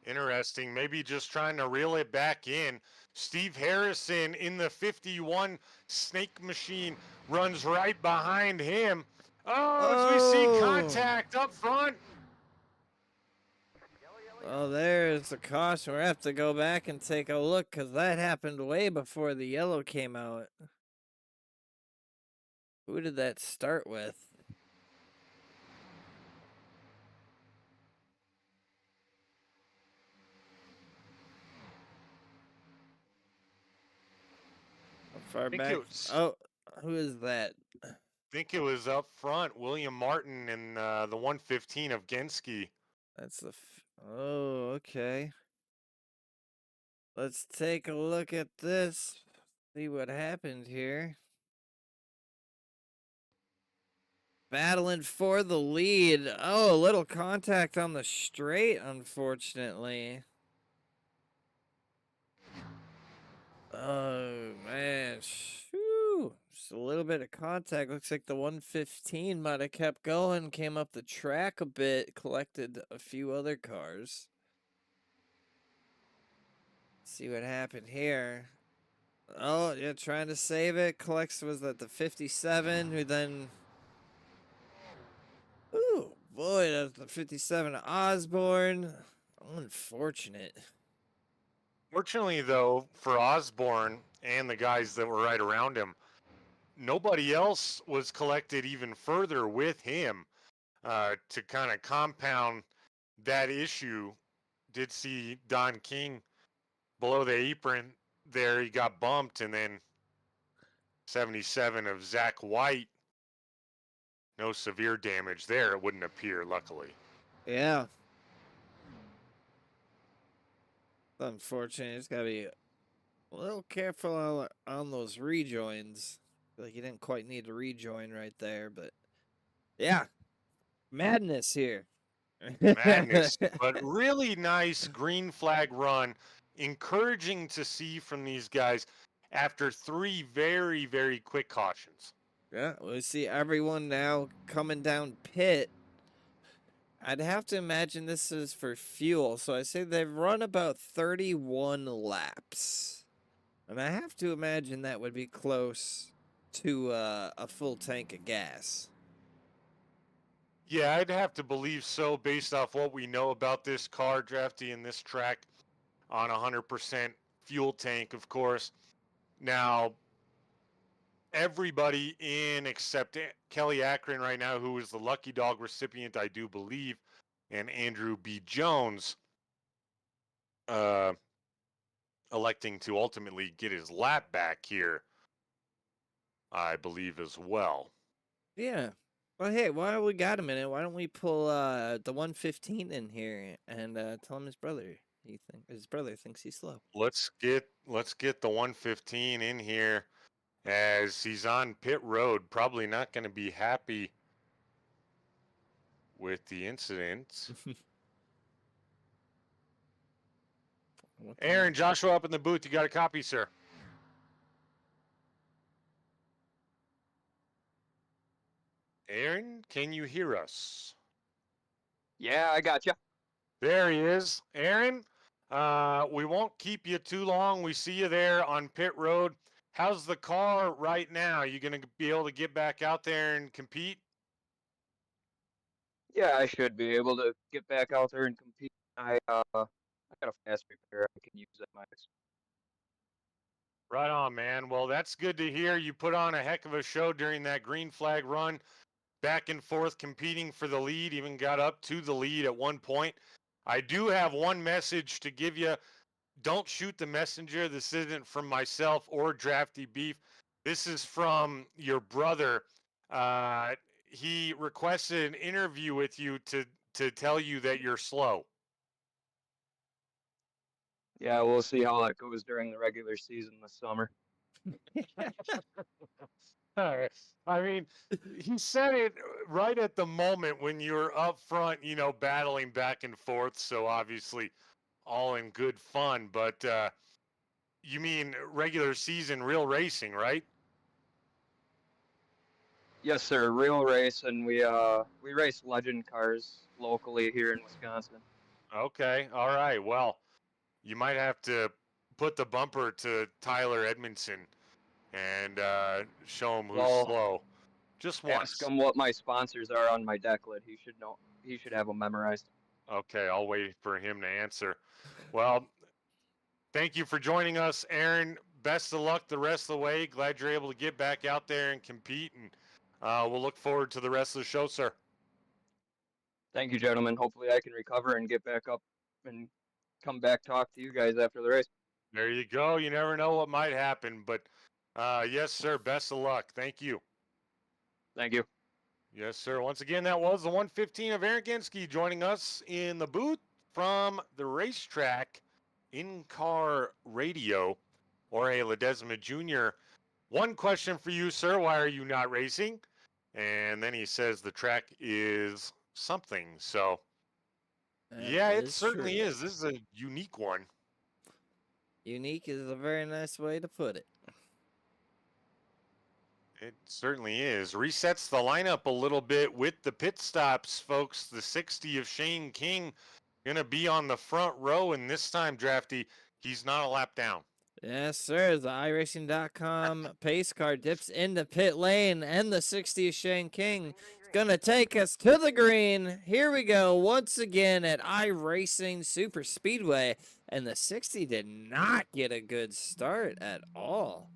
Interesting. Maybe just trying to reel it back in. Steve Harrison in the 51 Snake Machine runs right behind him. Oh, as we see contact up front. Oh, there's the caution. We're going to have to go back and take a look because that happened way before the yellow came out. Who did that start with? How far back? Oh, who is that? I think it was up front, William Martin and the 115 of Genski. That's the... Oh, okay. Let's take a look at this. See what happened here. Battling for the lead. Oh, a little contact on the straight, unfortunately. Oh, man. Shoo. Just a little bit of contact. Looks like the 115 might have kept going, came up the track a bit, collected a few other cars. See what happened here. Oh, yeah, trying to save it. Collects, was that the 57, who then... Ooh, boy, that's the 57 Osborne. Unfortunate. Fortunately, though, for Osborne and the guys that were right around him, nobody else was collected even further with him to kind of compound that issue. Did see Don King below the apron there. He got bumped, and then 77 of Zach White. No severe damage there, it wouldn't appear, luckily. Yeah. Unfortunate. Just gotta be a little careful on those rejoins. Like you didn't quite need to rejoin right there, but yeah, madness here. Madness, but really nice green flag run. Encouraging to see from these guys after 3 very, very quick cautions. Yeah, we see everyone now coming down pit. I'd have to imagine this is for fuel, so I say they've run about 31 laps. And I have to imagine that would be close to a full tank of gas. Yeah, I'd have to believe so based off what we know about this car, Drafty, and this track on 100% fuel tank, of course. Now, everybody in except Kelly Akron right now, who is the Lucky Dog recipient, I do believe, and Andrew B. Jones electing to ultimately get his lap back here, I believe, as well. Yeah. Well, hey, while we got a minute, why don't we pull the 115 in here and tell him his brother thinks he's slow. Let's get the 115 in here as he's on pit road. Probably not going to be happy with the incident. Aaron, Joshua up in the booth. You got a copy, sir? Aaron, can you hear us? Yeah, I got you. There he is. Aaron, we won't keep you too long. We see you there on pit road. How's the car right now? You going to be able to get back out there and compete? Yeah, I should be able to get back out there and compete. I got a fast repair I can use at my Right on, man. Well, that's good to hear. You put on a heck of a show during that green flag run, back and forth competing for the lead, even got up to the lead at one point. I do have one message to give you. Don't shoot the messenger. This isn't from myself or Drafty Beef. This is from your brother. He requested an interview with you to tell you that you're slow. Yeah, we'll see how that goes during the regular season this summer. All right. I mean, he said it right at the moment when you were up front, battling back and forth. So obviously, all in good fun. But you mean regular season, real racing, right? Yes, sir. Real race, and we race legend cars locally here in Wisconsin. Okay. All right. Well, you might have to put the bumper to Tyler Edmondson and show him who's Well, slow. Just once. Ask him what my sponsors are on my deck lid. He should know. He should have them memorized. Okay, I'll wait for him to answer. Well, thank you for joining us, Aaron. Best of luck the rest of the way. Glad you're able to get back out there and compete, and we'll look forward to the rest of the show, sir. Thank you, gentlemen. Hopefully, I can recover and get back up and come back talk to you guys after the race. There you go. You never know what might happen, but yes, sir. Best of luck. Thank you. Thank you. Yes, sir. Once again, that was the 115 of Aaron Genske joining us in the booth from the racetrack in-car radio. Jorge Ledesma Jr. One question for you, sir. Why are you not racing? And then he says the track is something. So, yeah, it certainly is. This is a unique one. Unique is a very nice way to put it. It certainly is. Resets the lineup a little bit with the pit stops, folks. The 60 of Shane King going to be on the front row, and this time, Drafty, he's not a lap down. Yes, sir. The iRacing.com pace car dips into pit lane, and the 60 of Shane King is going to take us to the green. Here we go once again at iRacing Super Speedway, and the 60 did not get a good start at all.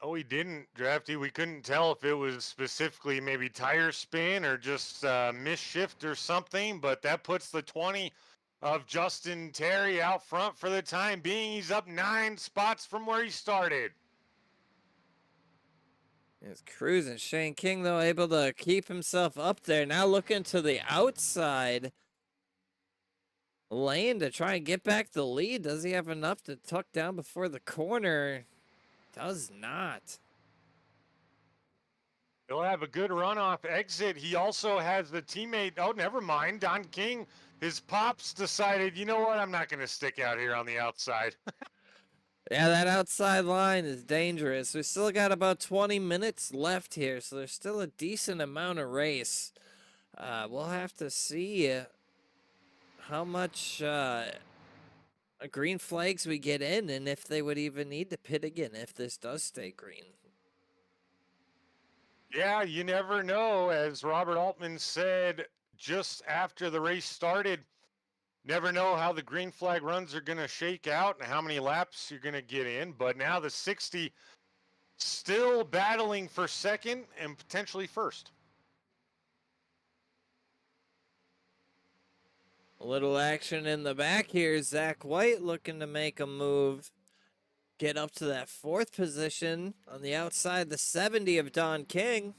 Oh, he didn't, Drafty. We couldn't tell if it was specifically maybe tire spin or just misshift or something, but that puts the 20 of Justin Terry out front for the time being. He's up 9 spots from where he started. It's cruising. Shane King, though, able to keep himself up there. Now looking to the outside lane to try and get back the lead. Does he have enough to tuck down before the corner? Does not. He'll have a good runoff exit. He also has the teammate. Oh, never mind. Don King, his pops decided, you know what? I'm not going to stick out here on the outside. Yeah, that outside line is dangerous. We still got about 20 minutes left here, so there's still a decent amount of race. We'll have to see how much green flags we get in, and if they would even need to pit again if this does stay green. Yeah, you never know. As Robert Altman said just after the race started, never know how the green flag runs are going to shake out and how many laps you're going to get in. But now the 60 still battling for second and potentially first. A little action in the back here. Zach White looking to make a move. Get up to that 4th position on the outside, the 70 of Don King.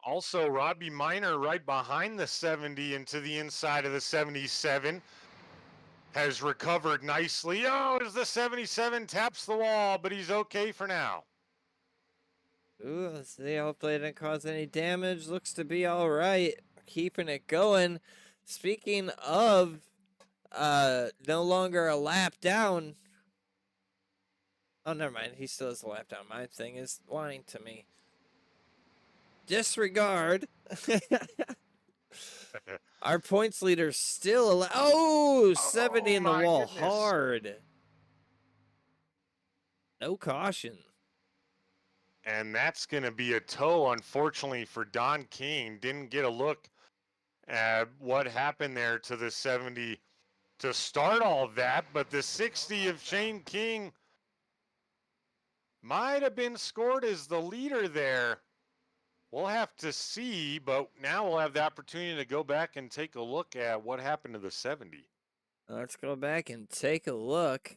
Also, Robbie Minor right behind the 70 and to the inside of the 77 has recovered nicely. Oh, as the 77 taps the wall, but he's okay for now. Ooh, let's see. Hopefully it didn't cause any damage. Looks to be all right. Keeping it going. Speaking of no longer a lap down, Oh, never mind. He still has the lap down. My thing is lying to me. Disregard. Our points leader still 70 in the my wall. goodness. Hard. No caution. And that's going to be a tow, unfortunately, for Don King. Didn't get a look at what happened there to the 70 to start all of that, but the 60 of Shane King might have been scored as the leader there. We'll have to see, but now we'll have the opportunity to go back and take a look at what happened to the 70. Let's go back and take a look.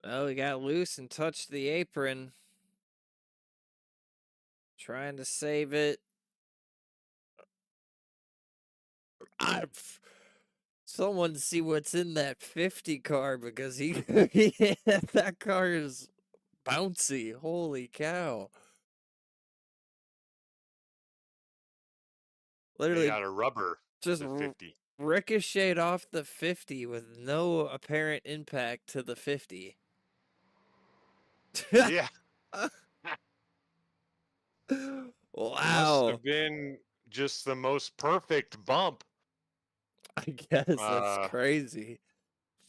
Oh, he got loose and touched the apron. Trying to save it. Someone see what's in that 50 car because that car is bouncy. Holy cow. They Literally got a rubber just to 50. ricocheted off the 50 with no apparent impact to the 50. Yeah. Must Wow. have been just the most perfect bump. I guess that's crazy.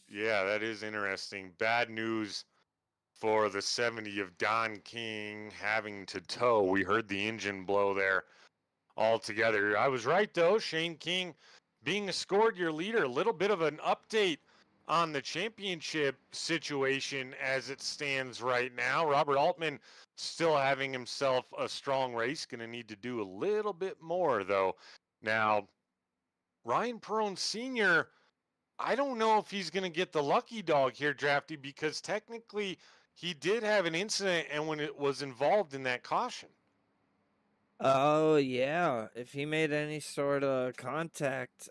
Yeah, that is interesting. Bad news for the 70 of Don King having to tow. We heard the engine blow there altogether. I was right, though. Shane King being scored your leader. A little bit of an update on the championship situation as it stands right now. Robert Altman still having himself a strong race. Going to need to do a little bit more, though. Now, Ryan Perone Sr., I don't know if he's going to get the lucky dog here, Drafty, because technically he did have an incident and when it was involved in that caution. Oh, yeah. If he made any sort of contact,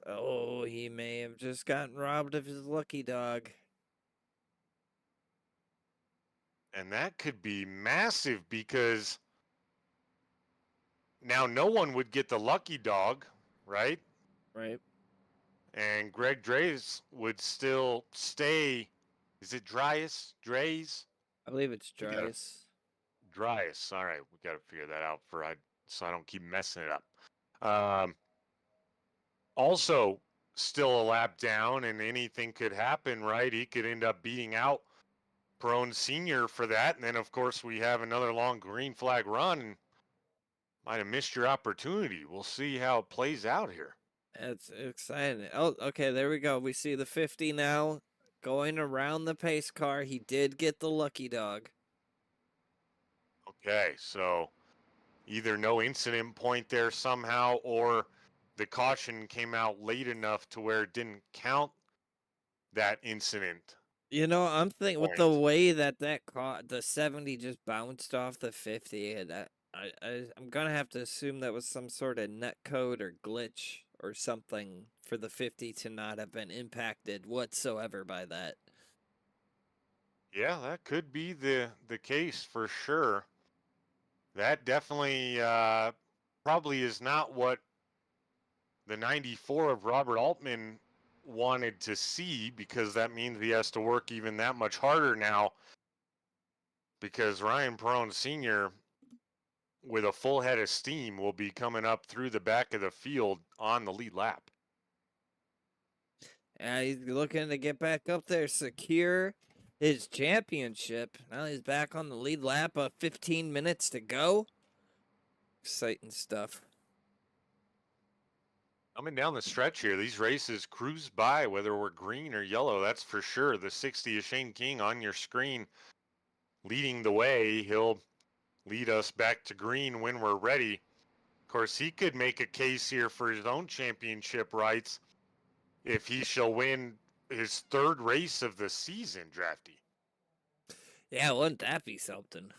he may have just gotten robbed of his lucky dog. And that could be massive because now no one would get the lucky dog, right? Right. And Greg Dreis would still stay. Is it Dreis? I believe it's We gotta- Dries. Dreis. All right, we got to figure that out so I don't keep messing it up. Also, still a lap down, and anything could happen, right? He could end up beating out Perone Sr. for that. And then, of course, we have another long green flag run. And might have missed your opportunity. We'll see how it plays out here. That's exciting. Oh, okay, there we go. We see the 50 now going around the pace car. He did get the lucky dog. Okay, so either no incident point there somehow, or the caution came out late enough to where it didn't count that incident. You know, I'm thinking with the way that the 70 just bounced off the 50, and I'm gonna have to assume that was some sort of net code or glitch or something for the 50 to not have been impacted whatsoever by that. Yeah, that could be the case for sure. That definitely probably is not what the 94 of Robert Altman wanted to see, because that means he has to work even that much harder now, because Ryan Perone Sr. with a full head of steam will be coming up through the back of the field on the lead lap. Yeah, he's looking to get back up there, secure his championship. Now he's back on the lead lap, 15 minutes to go. Exciting stuff. Coming down the stretch here, these races cruise by, whether we're green or yellow, that's for sure. The 60 of Shane King on your screen leading the way. He'll lead us back to green when we're ready. Of course, he could make a case here for his own championship rights if he shall win his third race of the season, Drafty. Yeah, wouldn't that be something?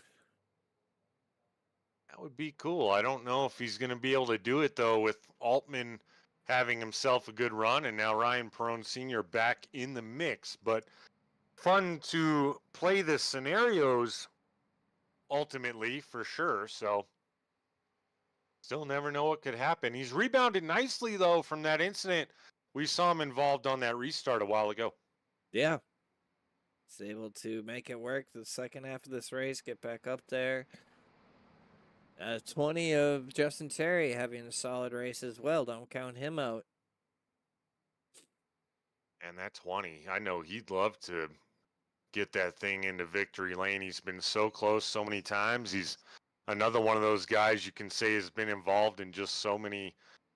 That would be cool. I don't know if he's going to be able to do it, though, with Altman having himself a good run and now Ryan Perone Sr. back in the mix. But fun to play the scenarios ultimately, for sure. So still never know what could happen. He's rebounded nicely, though, from that incident. We saw him involved on that restart a while ago. Yeah. He's able to make it work the second half of this race, get back up there. 20 of Justin Terry having a solid race as well. Don't count him out. And that 20, I know he'd love to get that thing into victory lane. He's been so close so many times. He's another one of those guys you can say has been involved in just so many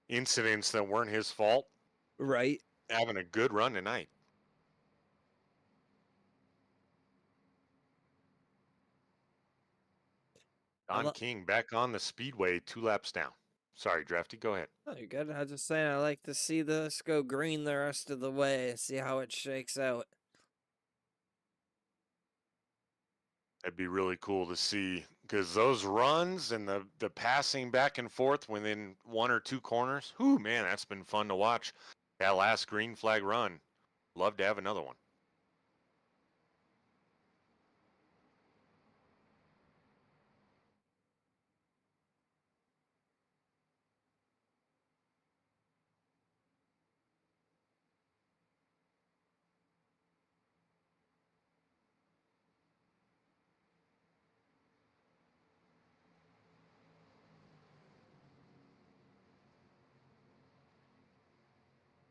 incidents that weren't his fault. Right. Having a good run tonight. Don King back on the speedway, 2 laps down. Sorry, Drafty, go ahead. Oh, you're good. I was just saying, I like to see this go green the rest of the way, see how it shakes out. That'd be really cool to see, because those runs and the passing back and forth within 1 or 2 corners, whoo, man, that's been fun to watch. That last green flag run, love to have another one.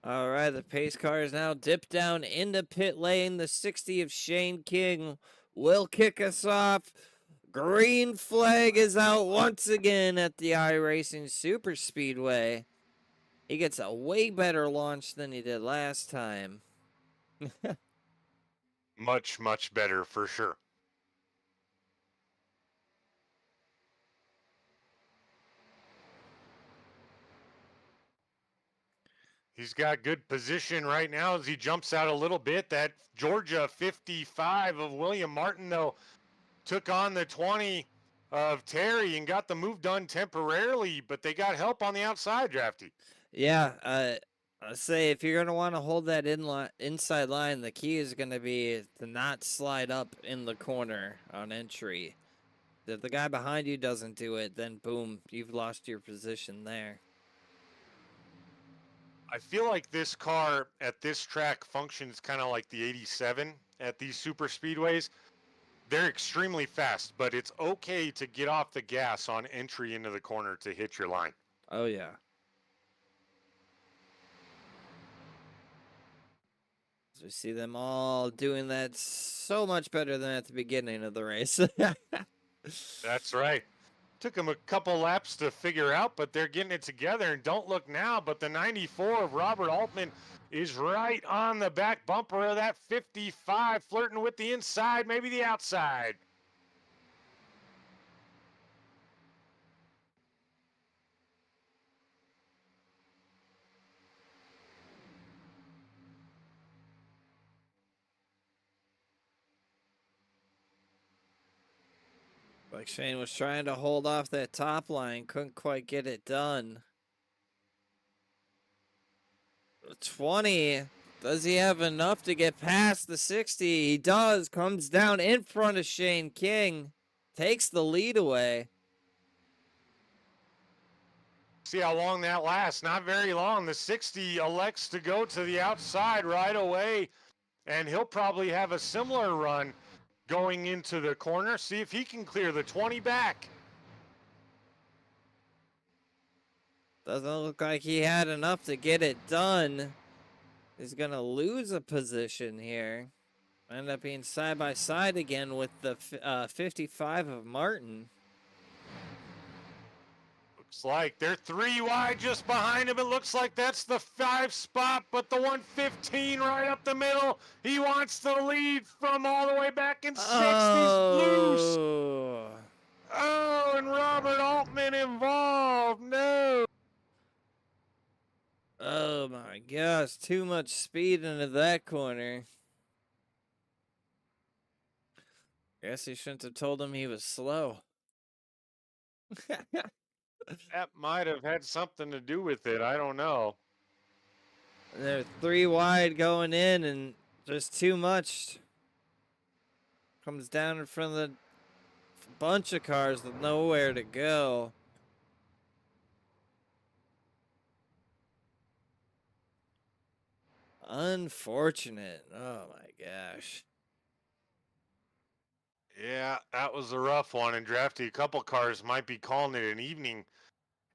All right, the pace car is now dipped down into pit lane. The 60 of Shane King will kick us off. Green flag is out once again at the iRacing Super Speedway. He gets a way better launch than he did last time. Much, much better for sure. He's got good position right now as he jumps out a little bit. That Georgia 55 of William Martin, though, took on the 20 of Terry and got the move done temporarily, but they got help on the outside, Drafty. Yeah, I say if you're going to want to hold that inside line, the key is going to be to not slide up in the corner on entry. If the guy behind you doesn't do it, then boom, you've lost your position there. I feel like this car at this track functions kind of like the 87 at these super speedways. They're extremely fast, but it's okay to get off the gas on entry into the corner to hit your line. Oh, yeah. So we see them all doing that so much better than at the beginning of the race. That's right. Took them a couple laps to figure out, but they're getting it together. And don't look now, but the 94 of Robert Altman is right on the back bumper of that 55, flirting with the inside, maybe the outside. Like Shane was trying to hold off that top line, couldn't quite get it done. 20, does he have enough to get past the 60? He does, comes down in front of Shane King, takes the lead away. See how long that lasts. Not very long. The 60 elects to go to the outside right away, and he'll probably have a similar run going into the corner. See if he can clear the 20 back. Doesn't look like he had enough to get it done. He's going to lose a position here. End up being side by side again with the 55 of Martin. Looks like they're 3 wide just behind him. It looks like that's the 5 spot, but the 115 right up the middle. He wants the lead from all the way back in 60s loose. Oh, and Robert Altman involved. No. Oh my gosh, too much speed into that corner. Guess he shouldn't have told him he was slow. That might have had something to do with it. I don't know. They're 3 wide going in and just too much. Comes down in front of the bunch of cars with nowhere to go. Unfortunate. Oh my gosh. Yeah, that was a rough one. And Drafty, a couple cars might be calling it an evening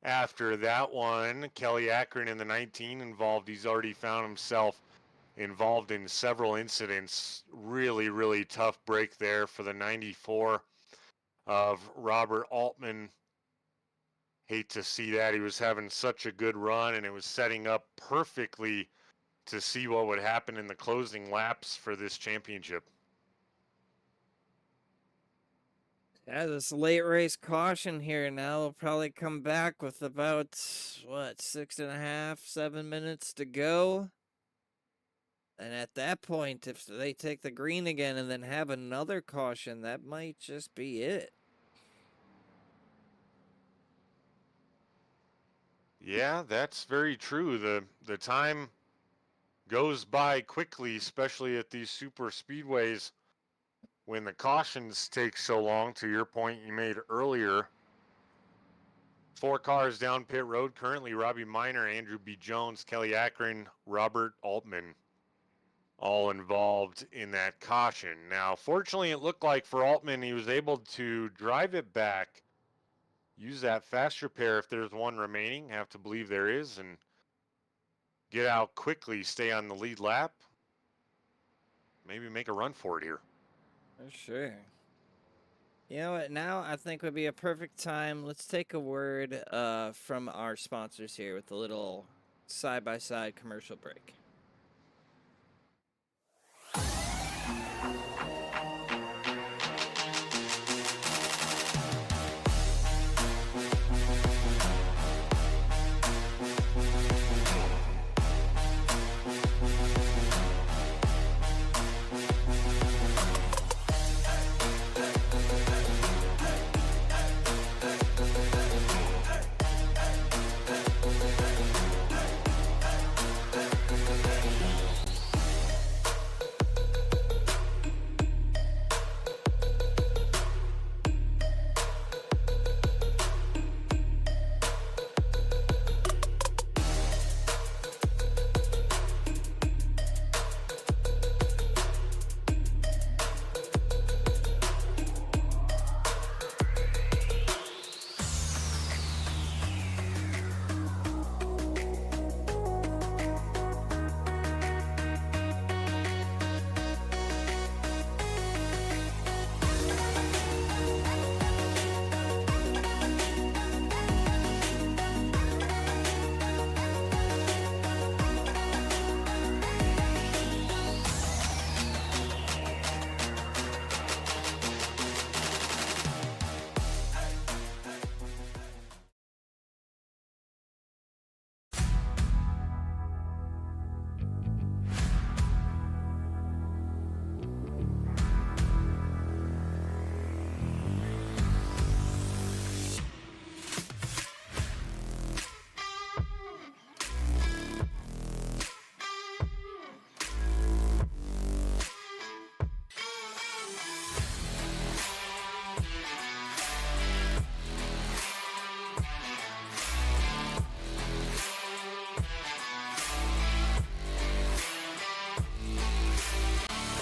after that one. Kelly Akron in the 19 involved. He's already found himself involved in several incidents. Really, really tough break there for the 94 of Robert Altman. Hate to see that. He was having such a good run, and it was setting up perfectly to see what would happen in the closing laps for this championship. Yeah, this late race caution here now will probably come back with about, what, 6.5, 7 minutes to go. And at that point, if they take the green again and then have another caution, that might just be it. Yeah, that's very true. The time goes by quickly, especially at these super speedways when the cautions take so long, to your point you made earlier. 4 cars down pit road currently: Robbie Minor, Andrew B. Jones, Kelly Akron, Robert Altman, all involved in that caution. Now, fortunately, it looked like for Altman, he was able to drive it back, use that fast repair if there's one remaining, have to believe there is, and get out quickly, stay on the lead lap, maybe make a run for it here. For sure. You know what? Now I think would be a perfect time. Let's take a word from our sponsors here with a little side-by-side commercial break.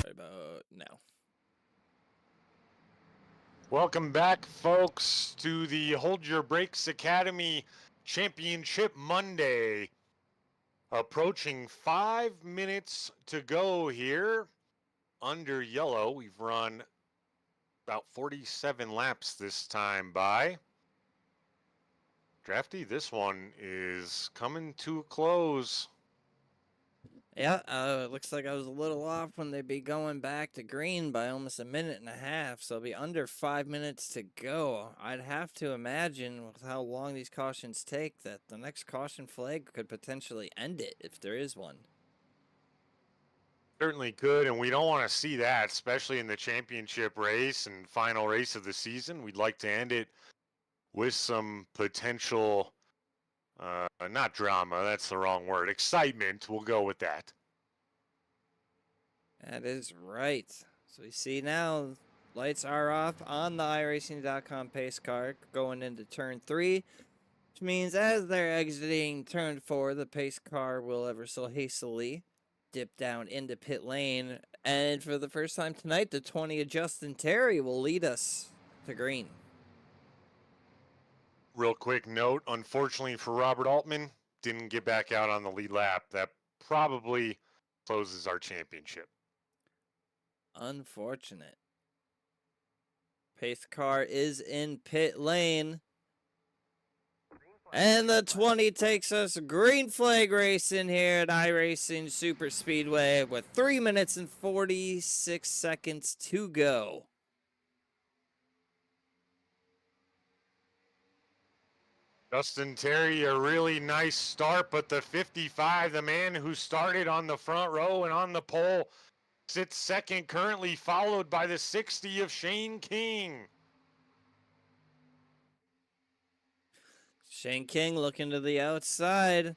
Right about now. Welcome back, folks, to the Hold Your Brakes Academy Championship Monday. Approaching 5 minutes to go here. Under yellow, we've run about 47 laps this time by. Drafty, this one is coming to a close. Yeah, it looks like I was a little off when they'd be going back to green by almost a minute and a half, so it'll be under 5 minutes to go. I'd have to imagine with how long these cautions take that the next caution flag could potentially end it if there is one. Certainly could, and we don't want to see that, especially in the championship race and final race of the season. We'd like to end it with some potential, not drama, that's the wrong word, excitement. We'll go with that. That is right. So you see now, lights are off on the iRacing.com pace car going into turn 3, which means as they're exiting turn 4, the pace car will ever so hastily dip down into pit lane. And for the first time tonight, the 20 of Justin Terry will lead us to green. Real quick note, unfortunately for Robert Altman, didn't get back out on the lead lap. That probably closes our championship. Unfortunate. Pace car is in pit lane. And the 20 takes us green flag racing here at iRacing Super Speedway with 3 minutes and 46 seconds to go. Justin Terry, a really nice start, but the 55, the man who started on the front row and on the pole, sits second, currently followed by the 60 of Shane King. Shane King looking to the outside.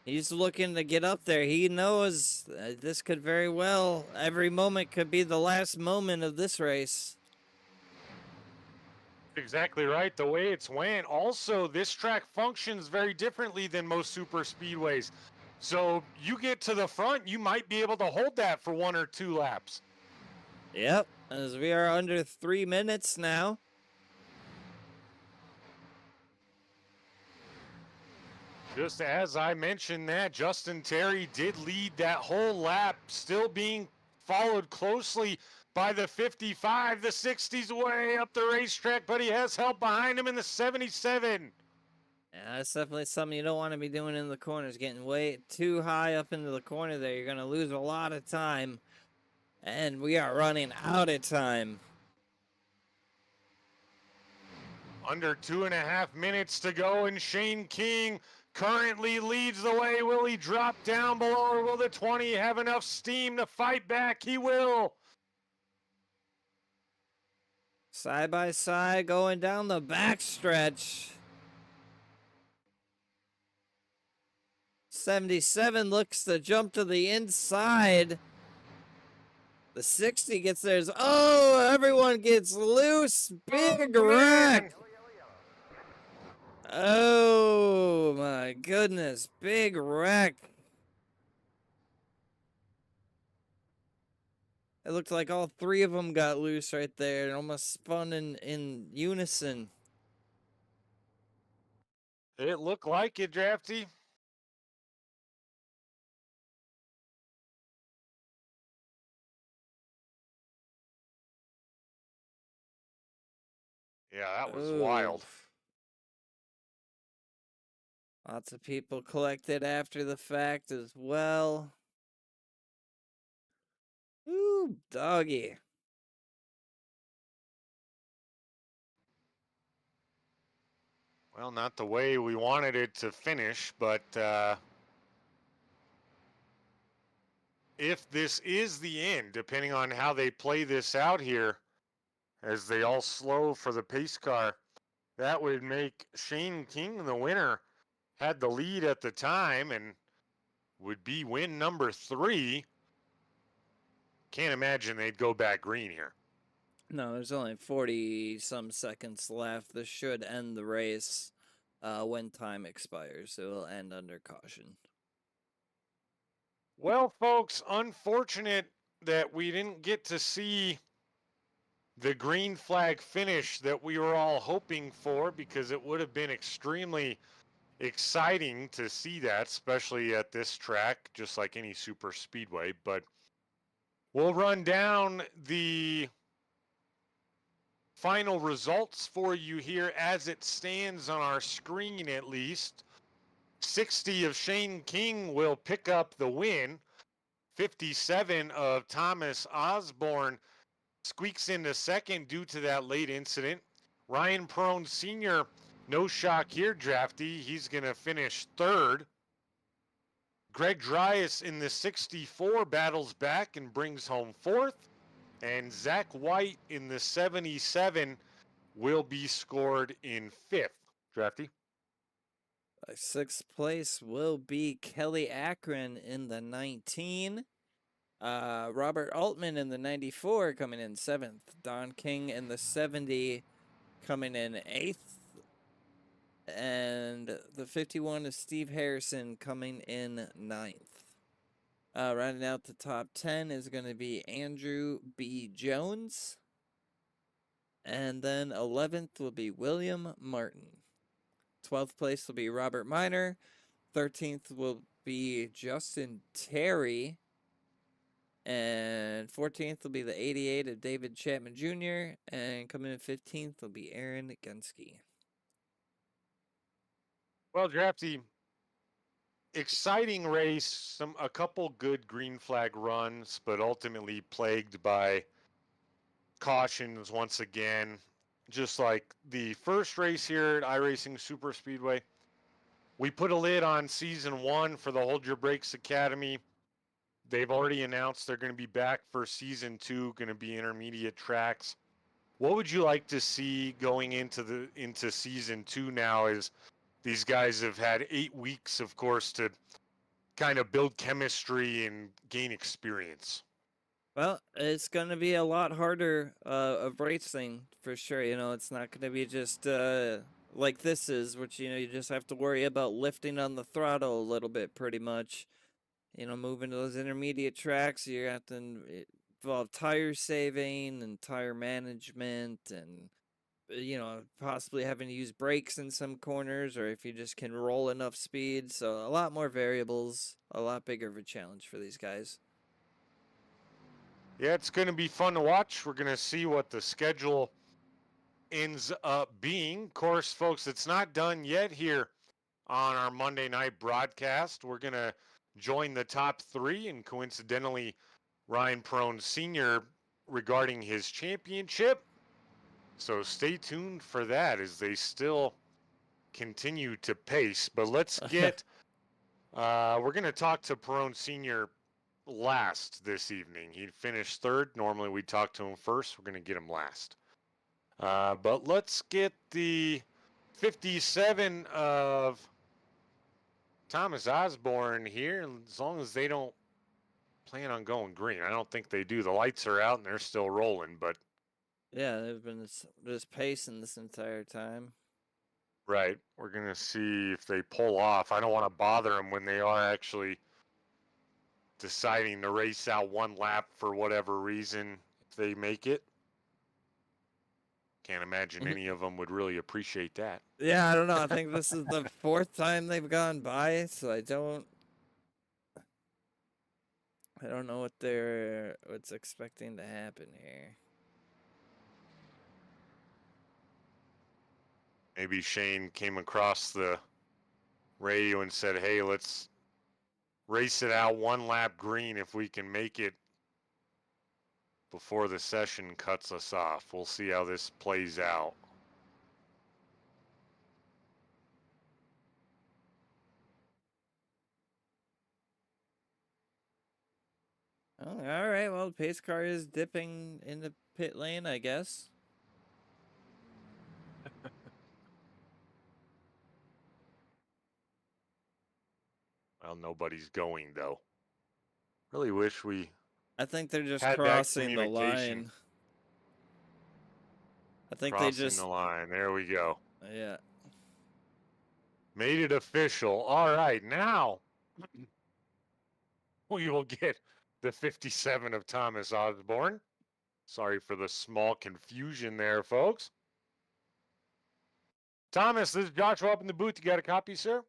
He's looking to get up there. He knows this could very well, every moment could be the last moment of this race. Exactly right, the way it's went. Also, this track functions very differently than most super speedways. So you get to the front, you might be able to hold that for 1 or 2 laps. Yep, as we are under 3 minutes now. Just as I mentioned that, Justin Terry did lead that whole lap, still being followed closely by the 55. The 60's way up the racetrack, but he has help behind him in the 77. Yeah, that's definitely something you don't want to be doing in the corners, getting way too high up into the corner there. You're going to lose a lot of time, and we are running out of time. Under 2.5 minutes to go, and Shane King currently leads the way. Will he drop down below, or will the 20 have enough steam to fight back? He will. Side by side going down the backstretch. 77 looks to jump to the inside. The 60 gets theirs. Oh, everyone gets loose. Big wreck. Oh my goodness, big wreck. It looked like all 3 of them got loose right there and almost spun in unison. It looked like it, Drafty. Yeah, that was wild. Lots of people collected after the fact as well. Ooh, doggy. Well, not the way we wanted it to finish, but if this is the end, depending on how they play this out here, as they all slow for the pace car, that would make Shane King the winner. Had the lead at the time and would be win number 3. Can't imagine they'd go back green here. No, there's only 40-some seconds left. This should end the race when time expires. It will end under caution. Well, folks, unfortunate that we didn't get to see the green flag finish that we were all hoping for, because it would have been extremely exciting to see that, especially at this track, just like any super speedway. But we'll run down the final results for you here as it stands on our screen, at least. 60 of Shane King will pick up the win. 57 of Thomas Osborne squeaks into second due to that late incident. Ryan Perone Sr., no shock here, Drafty. He's going to finish third. Greg Dryas in the 64 battles back and brings home fourth. And Zach White in the 77 will be scored in fifth. Drafty? 6th place will be Kelly Akron in the 19. Robert Altman in the 94 coming in 7th. Don King in the 70 coming in 8th. And the 51 is Steve Harrison coming in 9th. Rounding out the top 10 is going to be Andrew B. Jones. And then 11th will be William Martin. 12th place will be Robert Miner. 13th will be Justin Terry. And 14th will be the 88 of David Chapman Jr. And coming in 15th will be Aaron Gunsky. Well, Drafty, exciting race, a couple good green flag runs, but ultimately plagued by cautions once again. Just like the first race here at iRacing Super Speedway, we put a lid on season 1 for the Hold Your Brakes Academy. They've already announced they're going to be back for season 2, going to be intermediate tracks. What would you like to see going into season 2 now, as these guys have had 8 weeks, of course, to kind of build chemistry and gain experience? Well, it's going to be a lot harder of racing for sure. You know, it's not going to be just like this is, which, you know, you just have to worry about lifting on the throttle a little bit pretty much. You know, moving to those intermediate tracks, you have to involve tire saving and tire management and, you know, possibly having to use brakes in some corners, or if you just can roll enough speed. So a lot more variables, a lot bigger of a challenge for these guys. Yeah, it's going to be fun to watch. We're going to see what the schedule ends up being. Of course, folks, it's not done yet here on our Monday night broadcast. We're going to join the top 3, and coincidentally, Ryan Perone Sr. regarding his championship. So stay tuned for that as they still continue to pace. But let's get, we're going to talk to Perone Sr. last this evening. He finished 3rd. Normally we talk to him first. We're going to get him last. But let's get the 57 of Thomas Osborne here, as long as they don't plan on going green. I don't think they do. The lights are out and they're still rolling, but yeah, they've been just pacing this entire time. Right. We're going to see if they pull off. I don't want to bother them when they are actually deciding to race out one lap for whatever reason, if they make it. Can't imagine any of them would really appreciate that. Yeah, I don't know. I think this is the 4th time they've gone by, so I don't know what's expecting to happen here. Maybe Shane came across the radio and said, hey, let's race it out one lap green if we can make it before the session cuts us off. We'll see how this plays out. Oh, all right. Well, the pace car is dipping in the pit lane, I guess. Well, nobody's going, though. Really wish we I think they're just had that crossing the communication. line. I think Crossing they just the line. There we go. Yeah. Made it official. All right, now we will get the 57 of Thomas Osborne. Sorry for the small confusion there, folks. Thomas, this is Joshua up in the booth. You got a copy, sir?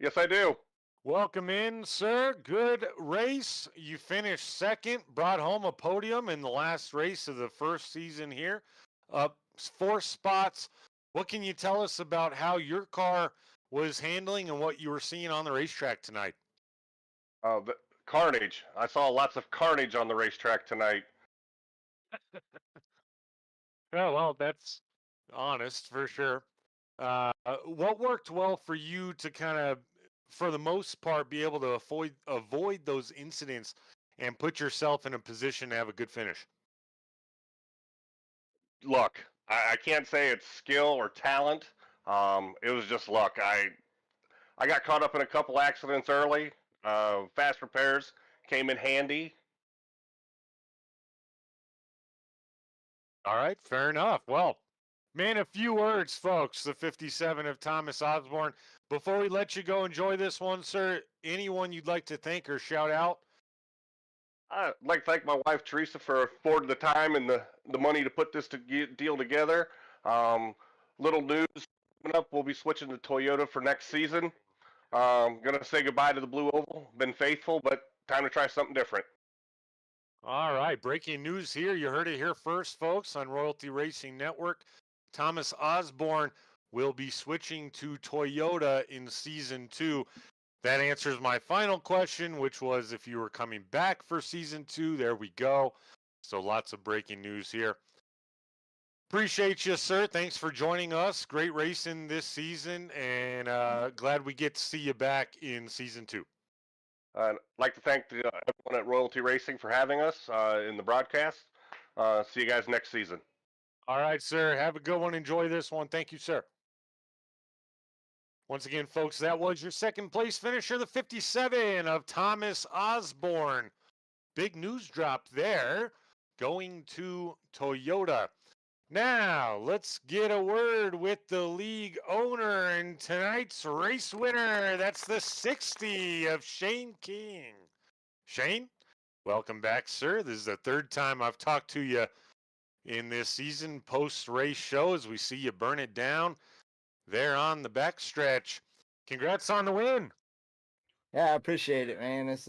Yes, I do. Welcome in, sir. Good race. You finished 2nd, brought home a podium in the last race of the first season here. Up 4 spots. What can you tell us about how your car was handling and what you were seeing on the racetrack tonight? The carnage. I saw lots of carnage on the racetrack tonight. Yeah, well, that's honest for sure. What worked well for you to kind of, for the most part, be able to avoid those incidents and put yourself in a position to have a good finish? Luck. I can't say it's skill or talent. It was just luck. I got caught up in a couple accidents early. Fast repairs came in handy. All right, fair enough. Well, Man, a few words, folks. The 57 of Thomas Osborne. Before we let you go, enjoy this one, sir. Anyone you'd like to thank or shout out? I'd like to thank my wife Teresa for affording the time and the money to put this deal together. Little news coming up: we'll be switching to Toyota for next season. Gonna say goodbye to the Blue Oval. Been faithful, but time to try something different. All right, breaking news here. You heard it here first, folks, on Royalty Racing Network. Thomas Osborne will be switching to Toyota in season 2. That answers my final question, which was if you were coming back for season 2. There we go. So lots of breaking news here. Appreciate you, sir. Thanks for joining us. Great racing this season, and glad we get to see you back in season 2. I'd like to thank everyone at Royalty Racing for having us in the broadcast. See you guys next season. All right, sir. Have a good one. Enjoy this one. Thank you, sir. Once again, folks, that was your second place finisher, the 57 of Thomas Osborne. Big news drop there, going to Toyota. Now, let's get a word with the league owner and tonight's race winner. That's the 60 of Shane King. Shane, welcome back, sir. This is the third time I've talked to you in this season post-race show as we see you burn it down there on the backstretch. Congrats on the win. Yeah, I appreciate it, man. This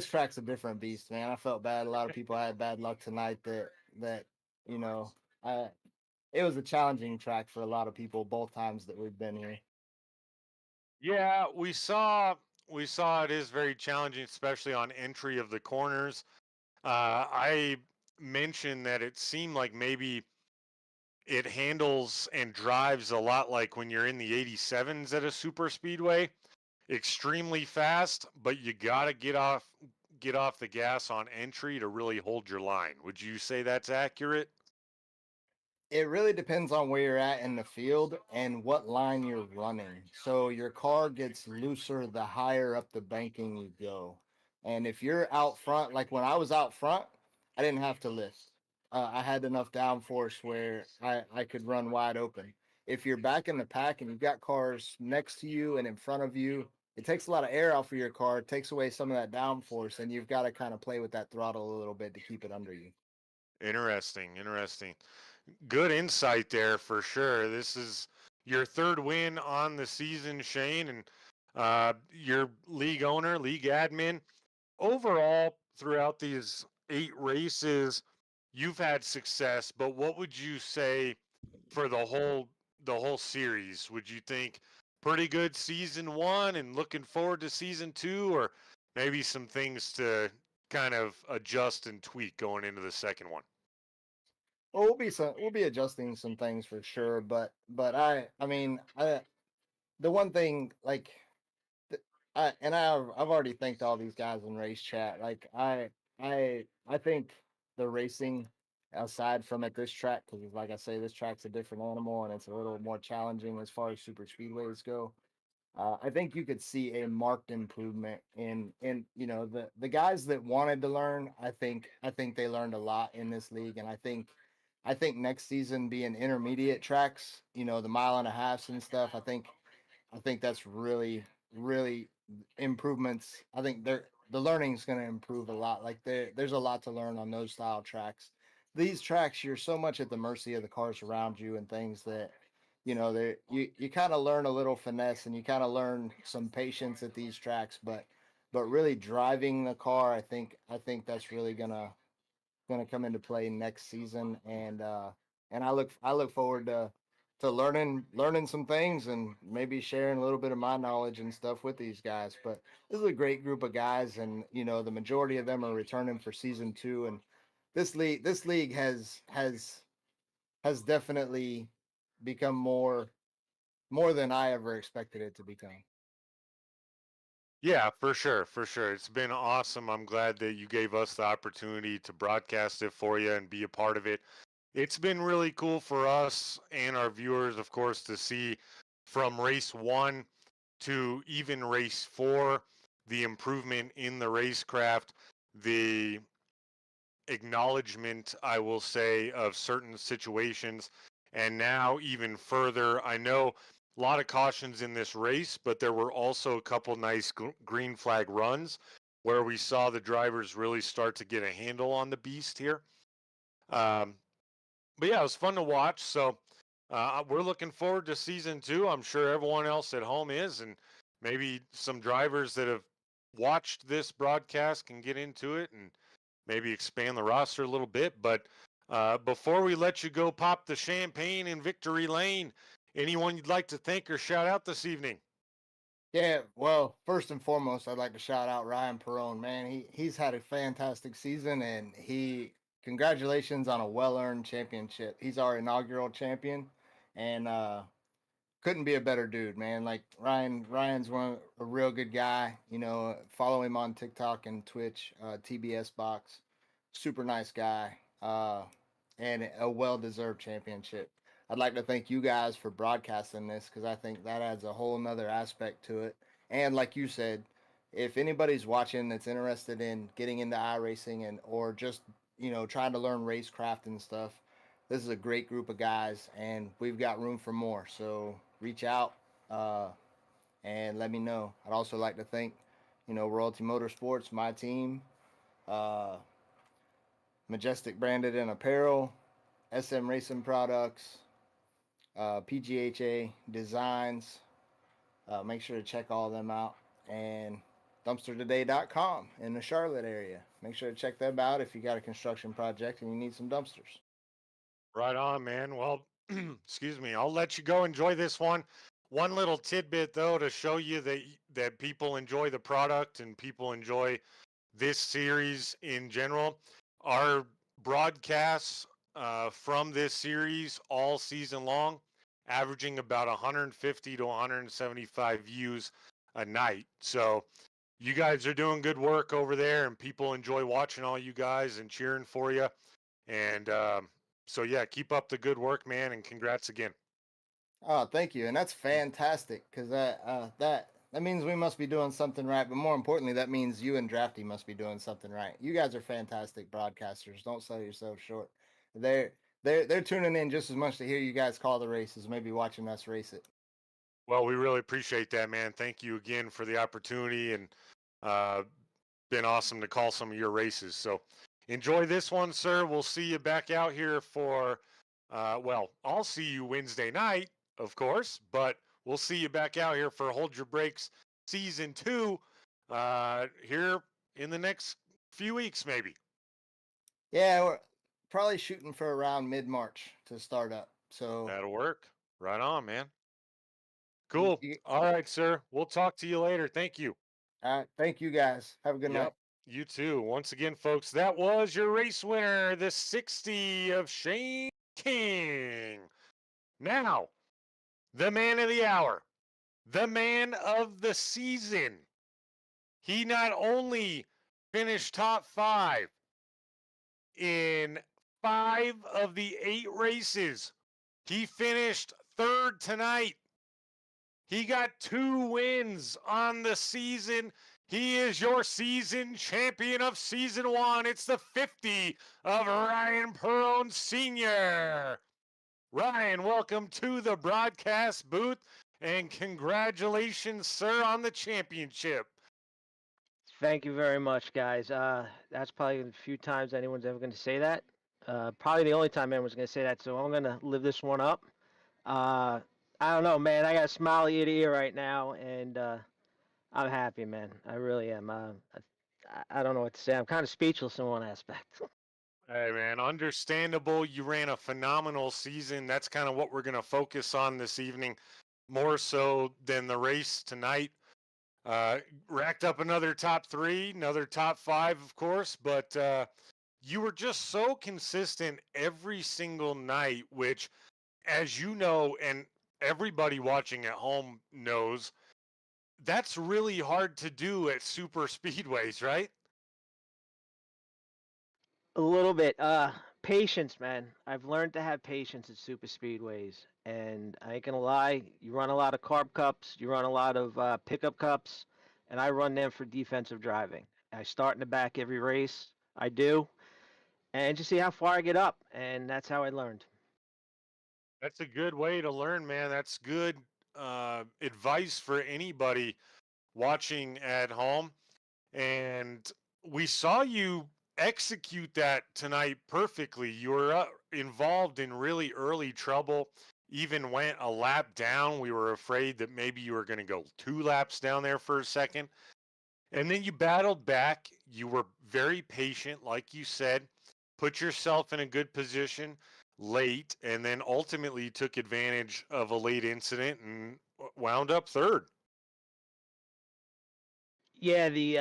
track's a different beast, man. I felt bad. A lot of people had bad luck tonight that you know, it was a challenging track for a lot of people both times that we've been here. Yeah, we saw it is very challenging, especially on entry of the corners. I mentioned that it seemed like maybe it handles and drives a lot like when you're in the 87s at a super speedway. Extremely fast, but you got to get off the gas on entry to really hold your line. Would you say that's accurate? It really depends on where you're at in the field and what line you're running. So your car gets looser the higher up the banking you go. And if you're out front, like when I was out front, I didn't have to lift. I had enough downforce where I could run wide open. If you're back in the pack and you've got cars next to you and in front of you, it takes a lot of air off of your car, it takes away some of that downforce, and you've got to kind of play with that throttle a little bit to keep it under you. Interesting. Good insight there for sure. This is your third win on the season, Shane, and your league owner, league admin. Overall, throughout these 8 races, you've had success, but what would you say for the whole series? Would you think pretty good season 1 and looking forward to season 2, or maybe some things to kind of adjust and tweak going into the second one? Well, we'll be adjusting some things for sure, but I mean, the one thing like I've already thanked all these guys in race chat. Like I think the racing aside from at this track, because like I say, this track's a different animal and it's a little more challenging as far as super speedways go. I think you could see a marked improvement in the guys that wanted to learn. I think they learned a lot in this league, and I think next season being intermediate tracks, the 1.5 miles and stuff. I think that's really improvements. I think the learning's going to improve a lot. Like there's a lot to learn on those style tracks. These tracks, you're so much at the mercy of the cars around you and things that you kind of learn a little finesse and you kind of learn some patience at these tracks, but really driving the car, I think that's really gonna come into play next season, and I look forward to learning some things and maybe sharing a little bit of my knowledge and stuff with these guys. But this is a great group of guys, and the majority of them are returning for season 2, and this league has definitely become more than I ever expected it to become. Yeah, for sure. It's been awesome. I'm glad that you gave us the opportunity to broadcast it for you and be a part of it. It's been really cool for us and our viewers, of course, to see from race 1 to even race 4, the improvement in the racecraft, the acknowledgement, I will say, of certain situations. And now, even further, I know a lot of cautions in this race, but there were also a couple nice green flag runs where we saw the drivers really start to get a handle on the beast here. But yeah, it was fun to watch. So we're looking forward to season 2. I'm sure everyone else at home is, and maybe some drivers that have watched this broadcast can get into it and maybe expand the roster a little bit. But before we let you go pop the champagne in victory lane, anyone you'd like to thank or shout out this evening? Yeah, well, first and foremost, I'd like to shout out Ryan Perone. Man, he's had a fantastic season, and congratulations on a well-earned championship. He's our inaugural champion, and couldn't be a better dude, man. Like Ryan's a real good guy. You know, follow him on TikTok and Twitch, TBS Box. Super nice guy, and a well-deserved championship. I'd like to thank you guys for broadcasting this because I think that adds a whole nother aspect to it. And like you said, if anybody's watching that's interested in getting into iRacing or just trying to learn racecraft and stuff, this is a great group of guys, and we've got room for more. So reach out and let me know. I'd also like to thank Royalty Motorsports, my team, Majestic Branded and Apparel, SM Racing Products, PGHA Designs. Make sure to check all of them out. And dumpstertoday.com in the Charlotte area. Make sure to check them out if you got a construction project and you need some dumpsters. Right on, man. Well, excuse me. I'll let you go enjoy this one. One little tidbit, though, to show you that people enjoy the product and people enjoy this series in general. Our broadcasts from this series all season long, averaging about 150 to 175 views a night. So you guys are doing good work over there, and people enjoy watching all you guys and cheering for you. And so, yeah, keep up the good work, man, and congrats again. Oh, thank you. And that's fantastic because that means we must be doing something right. But more importantly, that means you and Drafty must be doing something right. You guys are fantastic broadcasters. Don't sell yourself short. They're tuning in just as much to hear you guys call the races, maybe watching us race it. Well, we really appreciate that, man. Thank you again for the opportunity, and been awesome to call some of your races. So enjoy this one, sir. We'll see you back out here for, well, I'll see you Wednesday night, of course, but we'll see you back out here for Hold Your Brakes Season 2 here in the next few weeks, maybe. Yeah, we're probably shooting for around mid-March to start up. So that'll work. Right on, man. Cool. All right, sir. We'll talk to you later. Thank you. All right. Thank you, guys. Have a good night. You too. Once again, folks, that was your race winner, the 60 of Shane King. Now, the man of the hour, the man of the season. He not only finished top 5 in 5 of the 8 races, he finished 3rd tonight. He got 2 wins on the season. He is your season champion of season 1. It's the 50 of Ryan Perone Sr. Ryan, welcome to the broadcast booth, and congratulations, sir, on the championship. Thank you very much, guys. That's probably a few times anyone's ever going to say that. Probably the only time anyone's going to say that, so I'm going to live this one up. I don't know, man. I got a smile ear to ear right now, and I'm happy, man. I really am. I don't know what to say. I'm kind of speechless in one aspect. Hey, man, understandable. You ran a phenomenal season. That's kind of what we're going to focus on this evening, more so than the race tonight. Racked up another top 3, another top 5, of course, but you were just so consistent every single night, which, as you know, and everybody watching at home knows, that's really hard to do at super speedways, right? A little bit. Patience, man. I've learned to have patience at super speedways, and I ain't gonna lie. You run a lot of carb cups, you run a lot of pickup cups, and I run them for defensive driving. I start in the back every race. I do, and just see how far I get up. And that's how I learned. That's a good way to learn, man. That's good advice for anybody watching at home. And we saw you execute that tonight perfectly. You were involved in really early trouble, even went a lap down. We were afraid that maybe you were going to go 2 laps down there for a second. And then you battled back. You were very patient, like you said, put yourself in a good position late, and then ultimately took advantage of a late incident and wound up third. Yeah, the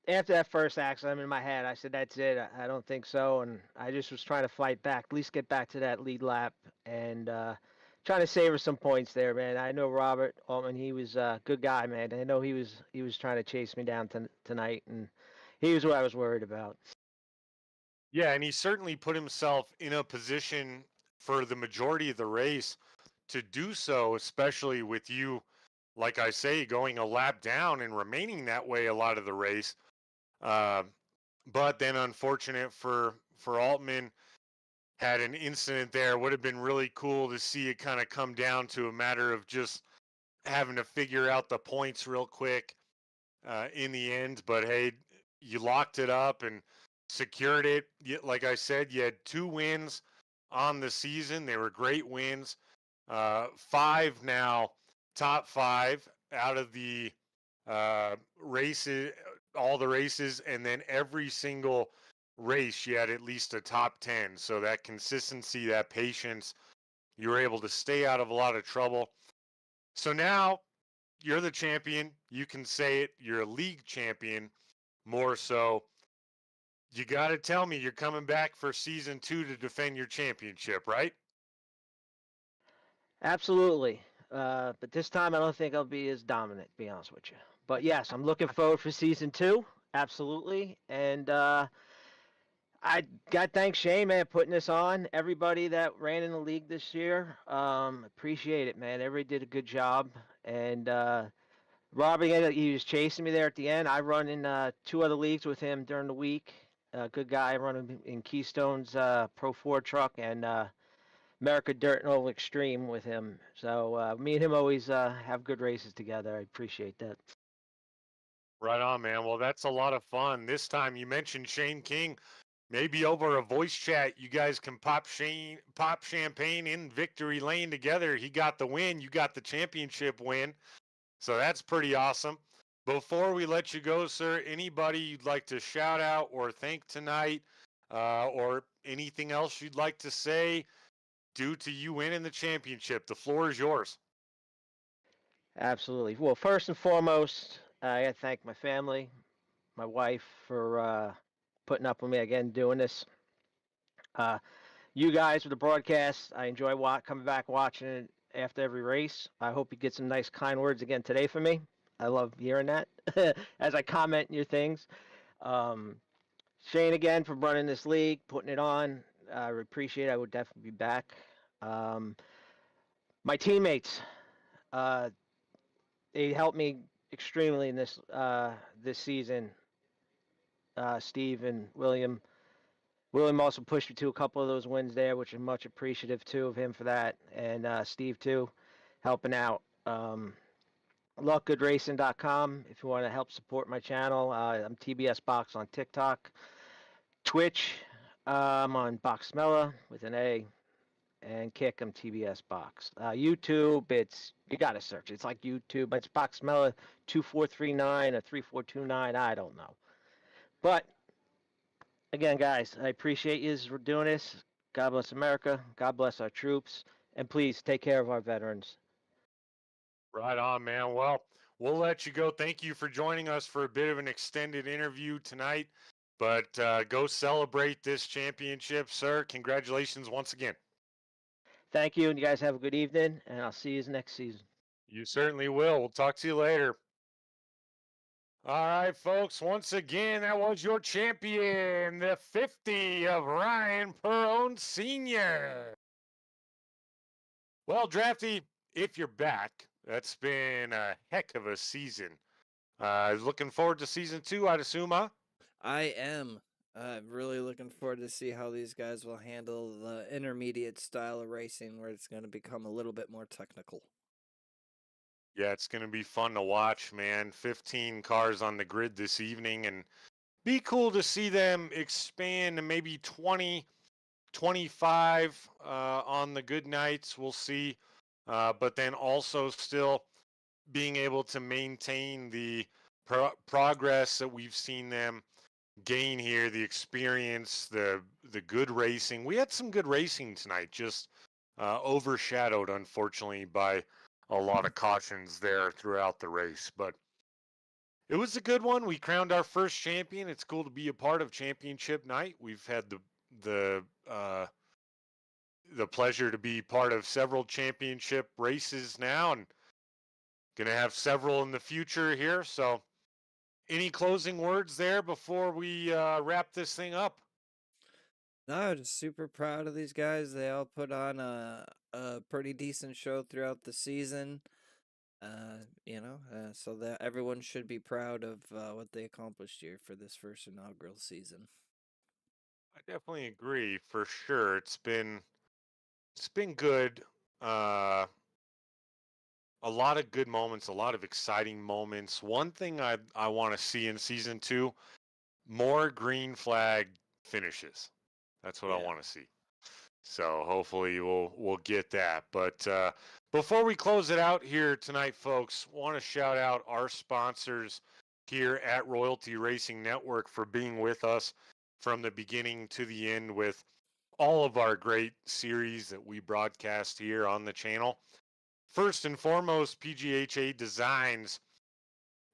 after that first accident, I'm in my head. I said, "That's it. I don't think so." And I just was trying to fight back, at least get back to that lead lap, and trying to savor some points there, man. I know Robert Altman. He was a good guy, man. I know he was trying to chase me down tonight, and he was what I was worried about. Yeah, and he certainly put himself in a position for the majority of the race to do so, especially with you, like I say, going a lap down and remaining that way a lot of the race. But then, unfortunate for Altman, had an incident there. Would have been really cool to see it kind of come down to a matter of just having to figure out the points real quick in the end. But hey, you locked it up and secured it. Like I said, you had 2 wins on the season. They were great wins. 5 now, top 5 out of the races, all the races, and then every single race you had at least a top 10. So that consistency, that patience, you were able to stay out of a lot of trouble. So now you're the champion. You can say it. You're a league champion more so. You got to tell me you're coming back for season 2 to defend your championship, right? Absolutely. But this time I don't think I'll be as dominant, to be honest with you. But yes, I'm looking forward for season 2. Absolutely. And I got thanks Shane, man, putting this on. Everybody that ran in the league this year, appreciate it, man. Everybody did a good job. And Robbie, he was chasing me there at the end. I run in 2 other leagues with him during the week. Good guy. I run in Keystone's Pro 4 truck and America Dirt and Oval Extreme with him. So me and him always have good races together. I appreciate that. Right on, man. Well, that's a lot of fun. This time you mentioned Shane King. Maybe over a voice chat, you guys can pop champagne in victory lane together. He got the win. You got the championship win. So that's pretty awesome. Before we let you go, sir, anybody you'd like to shout out or thank tonight, or anything else you'd like to say due to you winning the championship? The floor is yours. Absolutely. Well, first and foremost, I got to thank my family, my wife for putting up with me again doing this. You guys with the broadcast, I enjoy coming back watching it after every race. I hope you get some nice kind words again today for me. I love hearing that as I comment your things. Shane again for running this league, putting it on. I appreciate it. I would definitely be back. My teammates, they helped me extremely in this season. Steve and William. William also pushed me to a couple of those wins there, which I'm much appreciative too of him for that, and Steve too, helping out. LuckGoodRacing.com if you want to help support my channel. I'm TBS Box on TikTok, Twitch. I'm on Boxmella with an A, and Kick. I'm TBS Box. YouTube, you gotta search. It's like YouTube. It's Boxmella 2439 or 3429. I don't know, but. Again, guys, I appreciate you for doing this. God bless America. God bless our troops. And please take care of our veterans. Right on, man. Well, we'll let you go. Thank you for joining us for a bit of an extended interview tonight. But go celebrate this championship, sir. Congratulations once again. Thank you, and you guys have a good evening, and I'll see you next season. You certainly will. We'll talk to you later. All right, folks. Once again, that was your champion, the 50 of Ryan Perrone Sr. Well, Drafty, if you're back, that's been a heck of a season. Looking forward to season 2, I'd assume, huh? I am. I'm really looking forward to see how these guys will handle the intermediate style of racing where it's going to become a little bit more technical. Yeah, it's going to be fun to watch, man. 15 cars on the grid this evening, and be cool to see them expand to maybe 20, 25 on the good nights. We'll see. But then also still being able to maintain the progress that we've seen them gain here, the experience, the good racing. We had some good racing tonight, just overshadowed, unfortunately, by a lot of cautions there throughout the race. But it was a good one. We crowned our first champion. It's cool to be a part of championship night. We've had the pleasure to be part of several championship races now, and gonna have several in the future here. So, any closing words there before we wrap this thing up? No, just super proud of these guys. They all put on a pretty decent show throughout the season. So that everyone should be proud of what they accomplished here for this first inaugural season. I definitely agree for sure. It's been good. A lot of good moments, a lot of exciting moments. One thing I want to see in season 2, more green flag finishes. That's what I Yeah. want to see. So hopefully we'll get that. But before we close it out here tonight, folks, want to shout out our sponsors here at Royalty Racing Network for being with us from the beginning to the end with all of our great series that we broadcast here on the channel. First and foremost, PGHA Designs.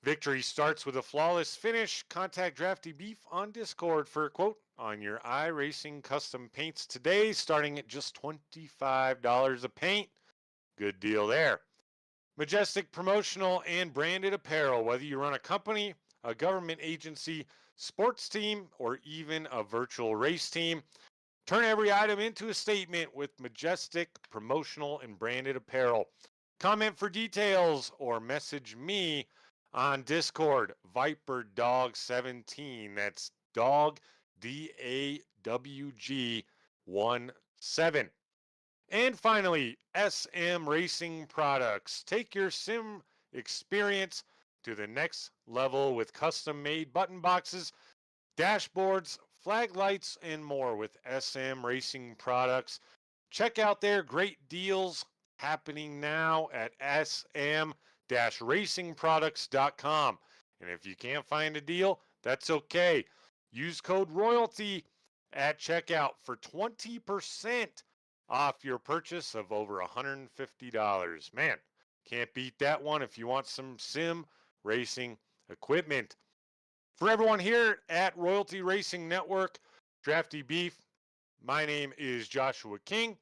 Victory starts with a flawless finish. Contact Drafty Beef on Discord for a quote on your iRacing custom paints today, starting at just $25 a paint. Good deal there. Majestic promotional and branded apparel, whether you run a company, a government agency, sports team, or even a virtual race team. Turn every item into a statement with Majestic promotional and branded apparel. Comment for details or message me on Discord, Viper Dog 17. That's dog DAWG 17. And finally, SM Racing Products. Take your sim experience to the next level with custom-made button boxes, dashboards, flag lights, and more with SM Racing Products. Check out their great deals happening now at sm-racingproducts.com. And if you can't find a deal, that's okay. Use code ROYALTY at checkout for 20% off your purchase of over $150. Man, can't beat that one if you want some sim racing equipment. For everyone here at Royalty Racing Network, Drafty Beef, my name is Joshua King.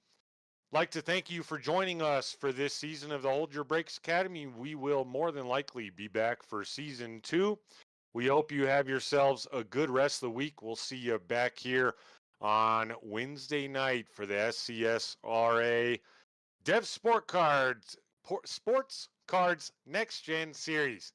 Like to thank you for joining us for this season of the Hold Your Brakes Academy. We will more than likely be back for season 2. We hope you have yourselves a good rest of the week. We'll see you back here on Wednesday night for the SCSRA Dev Sports Cards Next Gen Series.